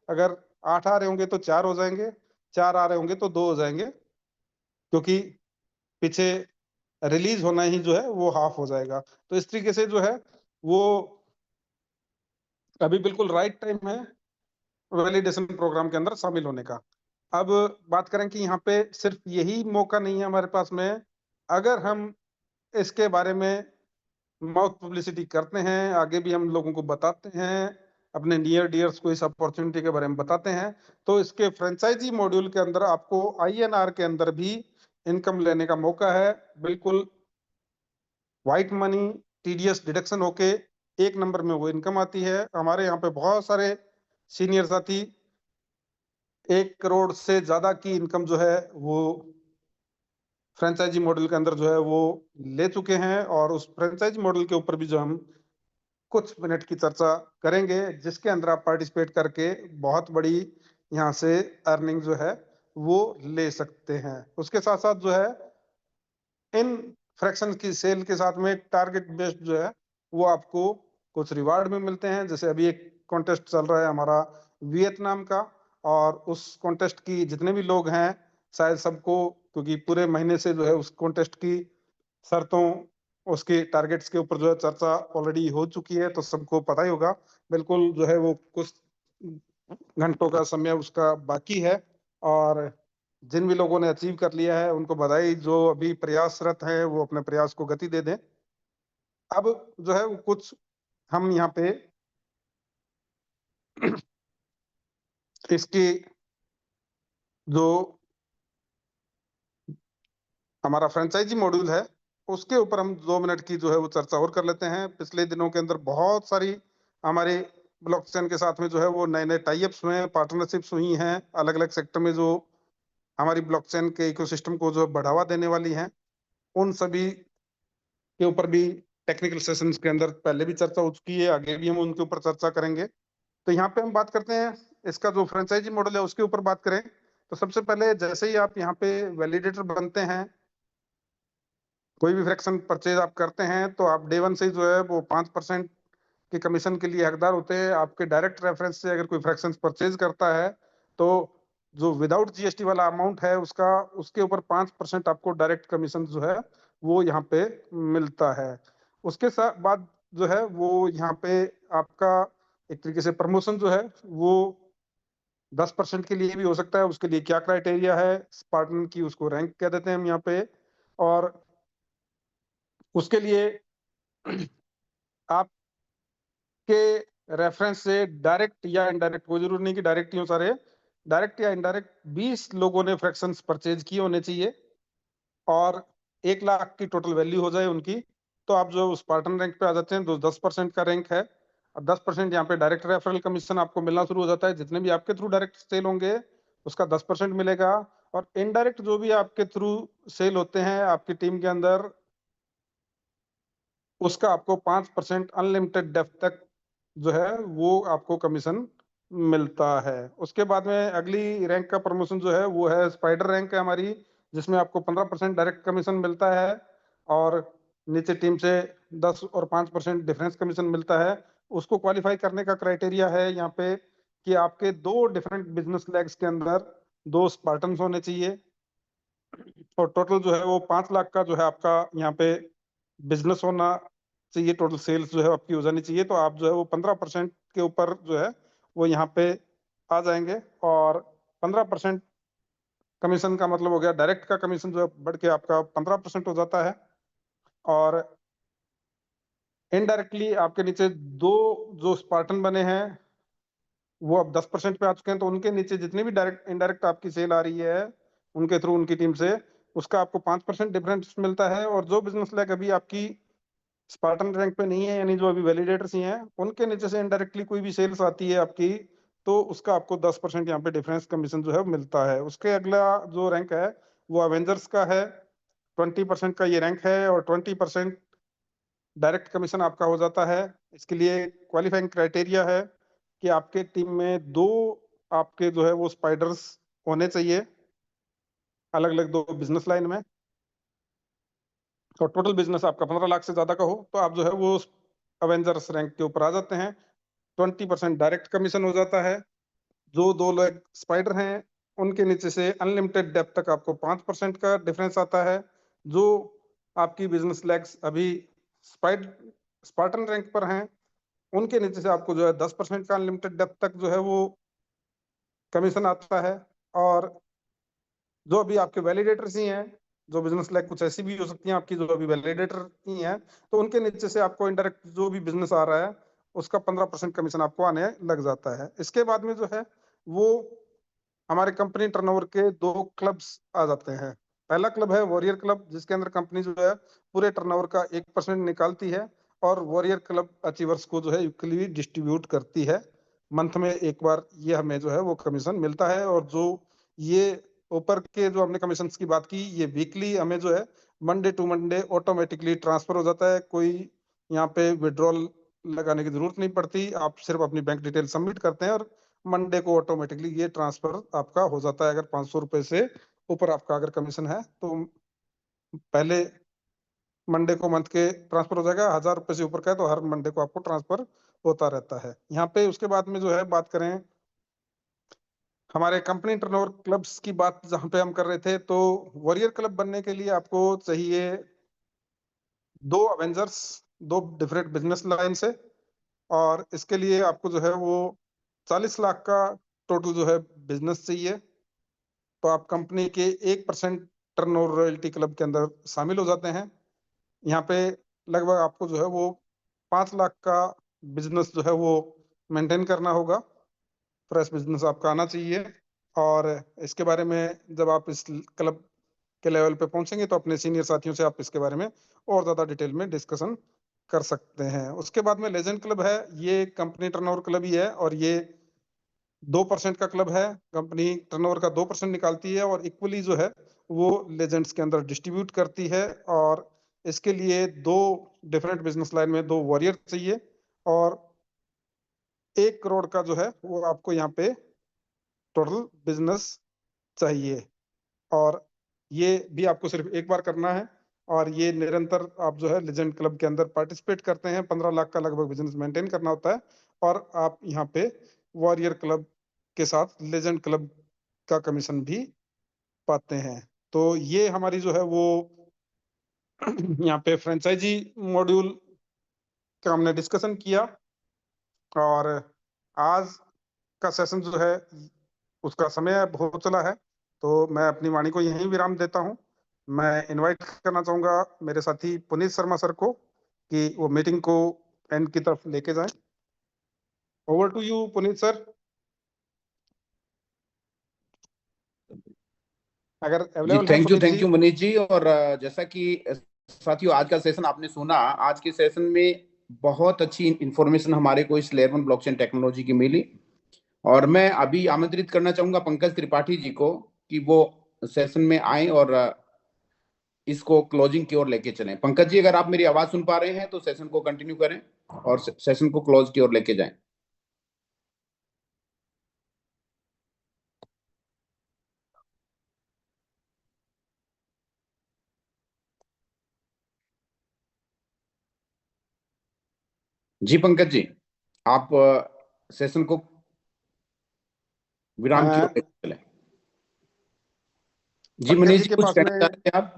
अगर 8 आ रहे होंगे तो 4 हो जाएंगे, 4 आ रहे होंगे तो 2 हो जाएंगे, क्योंकि पीछे रिलीज होना ही जो है वो हाफ हो जाएगा। तो इस तरीके से जो है वो अभी बिल्कुल राइट टाइम है वैलिडेशन प्रोग्राम के अंदर शामिल होने का। अब बात करें कि यहाँ पे सिर्फ यही मौका नहीं है हमारे पास में। अगर हम इसके बारे में माउथ पब्लिसिटी करते हैं, आगे भी हम लोगों को बताते हैं, अपने नियर डियर्स को इस अपॉर्चुनिटी के बारे में बताते हैं, तो इसके फ्रेंचाइजी मॉड्यूल के अंदर आपको आईएनआर के अंदर भी इनकम लेने का मौका है। बिल्कुल व्हाइट मनी टीडीएस डिडक्शन होके एक नंबर में वो इनकम आती है। हमारे यहाँ पे बहुत सारे सीनियर साथी 1 करोड़ से ज्यादा की इनकम जो है वो फ्रेंचाइजी मॉडल के अंदर जो है वो ले चुके हैं। और उस फ्रेंचाइजी मॉडल के ऊपर भी जो हम कुछ मिनट की चर्चा करेंगे, जिसके अंदर आप पार्टिसिपेट करके बहुत बड़ी यहाँ से अर्निंग जो है वो ले सकते हैं। उसके साथ साथ जो है इन फ्रैक्शन की सेल के साथ में टारगेट बेस्ड जो है वो आपको कुछ रिवार्ड में मिलते हैं। जैसे अभी एक कॉन्टेस्ट चल रहा है हमारा वियतनाम का, और उस कॉन्टेस्ट की जितने भी लोग हैं, शायद सबको, क्योंकि पूरे महीने से जो है उस कॉन्टेस्ट की शर्तों, उसके टारगेट्स के ऊपर जो है चर्चा ऑलरेडी हो चुकी है, तो सबको पता ही होगा। बिल्कुल जो है वो कुछ घंटों का समय उसका बाकी है। और जिन भी लोगों ने अचीव कर लिया है उनको बधाई, जो अभी प्रयासरत है वो अपने प्रयास को गति दे दें। अब जो है वो कुछ हम यहाँ पे इसकी जो हमारा फ्रेंचाइजी मॉड्यूल है उसके ऊपर हम 2 मिनट की जो है वो चर्चा और कर लेते हैं। पिछले दिनों के अंदर बहुत सारी हमारे ब्लॉकचेन के साथ में जो है वो नए नए टाइप्स हुए हैं, पार्टनरशिप्स हुई हैं अलग अलग सेक्टर में, जो हमारी ब्लॉकचेन के इकोसिस्टम को जो बढ़ावा देने वाली हैं। उन सभी के ऊपर भी टेक्निकल सेशंस के अंदर पहले भी चर्चा हो चुकी है, आगे भी हम उनके ऊपर चर्चा करेंगे। तो यहाँ पे हम बात करते हैं इसका जो फ्रेंचाइजी मॉडल है उसके ऊपर बात करें, तो सबसे पहले जैसे ही आप यहाँ पे वैलिडेटर बनते हैं, कोई भी फ्रैक्शन परचेज आप करते हैं, तो आप डे वन से ही जो है वो 5% के कमीशन के लिए हकदार होते हैं। आपके डायरेक्ट रेफरेंस से अगर कोई फ्रैक्शन परचेज करता है, तो जो विदाउट जीएसटी वाला अमाउंट है उसका, उसके ऊपर 5% आपको डायरेक्ट कमीशन जो है वो यहाँ पे मिलता है। उसके साथ बाद जो है वो यहाँ पे आपका एक तरीके से प्रमोशन जो है वो 10% के लिए भी हो सकता है। उसके लिए क्या क्राइटेरिया है, स्पार्टन की उसको रैंक कह देते हैं हम यहाँ पे। और उसके लिए आपके रेफरेंस से डायरेक्ट या इनडायरेक्ट, कोई जरूरी नहीं कि डायरेक्ट ही हो सारे, डायरेक्ट या इनडायरेक्ट 20 लोगों ने फ्रैक्शंस परचेज किए होने चाहिए, और 1 लाख की टोटल वैल्यू हो जाए उनकी, तो आप जो स्पार्टन रैंक पे आ जाते हैं। तो 10% का रैंक है, और 10% यहाँ पे डायरेक्ट रेफरल कमीशन आपको मिलना शुरू हो जाता है। जितने भी आपके थ्रू डायरेक्ट सेल होंगे उसका 10% मिलेगा। और इनडायरेक्ट जो भी आपके थ्रू सेल होते हैं आपकी टीम के अंदर, उसका आपको 5% अनलिमिटेड डेप्थ तक जो है वो आपको कमीशन मिलता है। उसके बाद में अगली रैंक का प्रमोशन जो है वो है स्पाइडर रैंक है हमारी, जिसमें आपको 15% डायरेक्ट कमीशन मिलता है, और नीचे टीम से 10 और 5% डिफरेंस कमीशन मिलता है। उसको क्वालिफाई करने का क्राइटेरिया है यहाँ पे कि आपके 2 डिफरेंट बिजनेस लेग्स के अंदर 2 स्पार्टन्स होने चाहिए, और टोटल जो है वो 5 लाख का जो है आपका यहाँ पे बिजनेस होना चाहिए। टोटल सेल्स जो है आपकी हो जानी चाहिए, तो आप जो है वो 15% के ऊपर जो है वो यहाँ पे आ जाएंगे। और 15% कमीशन का मतलब हो गया, डायरेक्ट का कमीशन जो है बढ़ के आपका 15% हो जाता है। और इनडायरेक्टली आपके नीचे दो जो स्पार्टन बने हैं वो अब 10% पे आ चुके हैं, तो उनके नीचे जितनी भी डायरेक्ट इनडायरेक्ट आपकी सेल आ रही है उनके थ्रू, उनकी टीम से, उसका आपको 5% डिफरेंस मिलता है। और जो बिजनेस लैग अभी आपकी स्पार्टन रैंक पे नहीं है, यानी जो अभी वैलिडेटर्स ही हैं, उनके नीचे से इनडायरेक्टली कोई भी सेल्स आती है आपकी, तो उसका आपको 10% यहाँ पे डिफरेंस कमीशन जो है मिलता है। उसके अगला जो रैंक है वो अवेंजर्स का है, 20% का ये रैंक है, और 20% डायरेक्ट कमीशन आपका हो जाता है। इसके लिए क्वालिफाइंग क्राइटेरिया है कि आपके टीम में 2 आपके जो है वो स्पाइडर्स होने चाहिए, अलग अलग 2 बिजनेस लाइन में, और टोटल बिजनेस आपका 15 लाख से ज्यादा का हो, तो आप जो है वो अवेंजर्स रैंक के ऊपर आ जाते हैं। 20% डायरेक्ट कमीशन हो जाता है। जो 2 लोग स्पाइडर हैं, उनके नीचे से अनलिमिटेड डेप्थ तक आपको 5% का डिफरेंस आता है। जो आपकी बिजनेस लेग्स अभी स्पाइड स्पार्टन रैंक पर हैं, उनके नीचे से आपको जो है 10% का अनलिमिटेड डेप्थ तक जो है वो कमीशन आता है। और जो अभी आपके वैलिडेटर्स ही हैं, जो बिजनेस लाइक कुछ ऐसी भी हो सकती हैं आपकी जो अभी वैलिडेटर ही हैं, तो उनके नीचे से आपको इनडायरेक्ट जो भी बिजनेस आ रहा है उसका 15% कमीशन आपको आने लग जाता है। इसके बाद में जो है वो हमारे कंपनी टर्नओवर के 2 क्लब्स आ जाते हैं। पहला क्लब है वॉरियर क्लब, जिसके अंदर कंपनी जो है पूरे टर्नओवर का 1% निकालती है, और वॉरियर क्लब अचीवर्स को जो है इक्वली डिस्ट्रीब्यूट करती है। मंथ में एक बार ये हमें जो है वो कमीशन मिलता है। और जो ये ऊपर के जो हमने कमीशन की बात की, ये वीकली हमें जो है Monday to Monday automatically transfer हो जाता है। कोई यहाँ पे विड्रॉल लगाने की जरूरत नहीं पड़ती, आप सिर्फ अपनी बैंक डिटेल सबमिट करते हैं और मंडे को ऑटोमेटिकली ये ट्रांसफर आपका हो जाता है। अगर 500 रुपए से ऊपर आपका अगर कमीशन है तो पहले मंडे को मंथ के ट्रांसफर हो जाएगा। 1000 रुपए से ऊपर का है तो हर मंडे को आपको ट्रांसफर होता रहता है। यहाँ पे उसके बाद में जो है बात करें हमारे कंपनी टर्नओवर क्लब्स की बात जहाँ पे हम कर रहे थे, तो वॉरियर क्लब बनने के लिए आपको चाहिए 2 अवेंजर्स, 2 डिफरेंट बिजनेस लाइन से। और इसके लिए आपको जो है वो 40 लाख का टोटल जो है बिजनेस चाहिए। तो आप कंपनी के 1% टर्नओवर रॉयल्टी क्लब के अंदर शामिल हो जाते हैं। यहाँ पे लगभग आपको जो है वो 5 लाख का बिजनेस जो है वो मेंटेन करना होगा। फ्रेश बिजनेस आपका आना चाहिए। और इसके बारे में जब आप इस क्लब के लेवल पे पहुंचेंगे तो अपने सीनियर साथियों से आप इसके बारे में और ज्यादा डिटेल में डिस्कशन कर सकते हैं। उसके बाद में लेजेंड क्लब है, ये कंपनी टर्नओवर क्लब ही है, और ये 2% का क्लब है। कंपनी टर्नओवर का 2% निकालती है और इक्वली जो है वो लेजेंड्स के अंदर डिस्ट्रीब्यूट करती है। और इसके लिए 2 डिफरेंट बिजनेस लाइन में 2 वॉरियर चाहिए, और 1 करोड़ का जो है वो आपको यहाँ पे टोटल बिजनेस चाहिए। और ये भी आपको सिर्फ एक बार करना है, और ये निरंतर आप जो है लेजेंड क्लब के अंदर पार्टिसिपेट करते हैं। 15 लाख का लगभग बिजनेस मेंटेन करना होता है, और आप यहाँ पे वॉरियर क्लब के साथ लेजेंड क्लब का कमीशन भी पाते हैं। तो ये हमारी जो है वो यहाँ पे फ्रेंचाइजी मॉड्यूल का हमने डिस्कशन किया। और आज का सेशन जो है उसका समय बहुत चला है, तो मैं अपनी वाणी को यहीं विराम देता हूँ। मैं इनवाइट करना चाहूंगा मेरे साथी पुनीत शर्मा सर को कि वो मीटिंग को एंड की तरफ लेके जाएं। Over to you Puneet sir, अगर जी अवेलेबल हैं पुनीत थैंक जी। यू मनीष जी। और जैसा कि साथियों आज का सेशन आपने सुना, आज के सेशन में बहुत अच्छी इंफॉर्मेशन हमारे को इस लेयर वन ब्लॉकचेन टेक्नोलॉजी की मिली। और मैं अभी आमंत्रित करना चाहूंगा पंकज त्रिपाठी जी को कि वो सेशन में आए और इसको क्लोजिंग की ओर लेके चलें। पंकज जी, अगर आप मेरी आवाज सुन पा रहे हैं तो सेशन को कंटिन्यू करें और सेशन को क्लोज की ओर लेके जाएं। जी पंकज जी, आप सेशन को विराम की ओर अ, लेके चलें। जी पंकज मनीष जी जी, के कुछ पास कहना में चाहते हैं आप?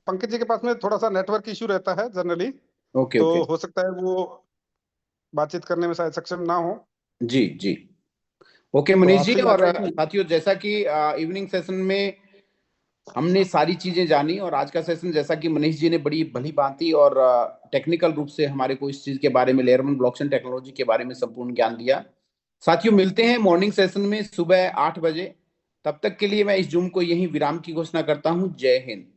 पंकज जी के पास में थोड़ा सा नेटवर्क इशू रहता है जनरली, ओके तो ओके। हो सकता है वो बातचीत करने में शायद सक्षम ना हो। जी जी। ओके तो मनीष जी। आपसे और जाकर कि साथियों, जैसा कि इवनिंग सेशन में हमने सारी चीजें जानी, और आज का सेशन जैसा कि मनीष जी ने बड़ी भली भांति और टेक्निकल रूप से हमारे को इस चीज के बारे में, लेयर वन ब्लॉकचेन टेक्नोलॉजी के बारे में संपूर्ण ज्ञान दिया। साथियों, मिलते हैं मॉर्निंग सेशन में सुबह 8 बजे। तब तक के लिए मैं इस जूम को यहीं विराम की घोषणा करता हूं। जय हिंद।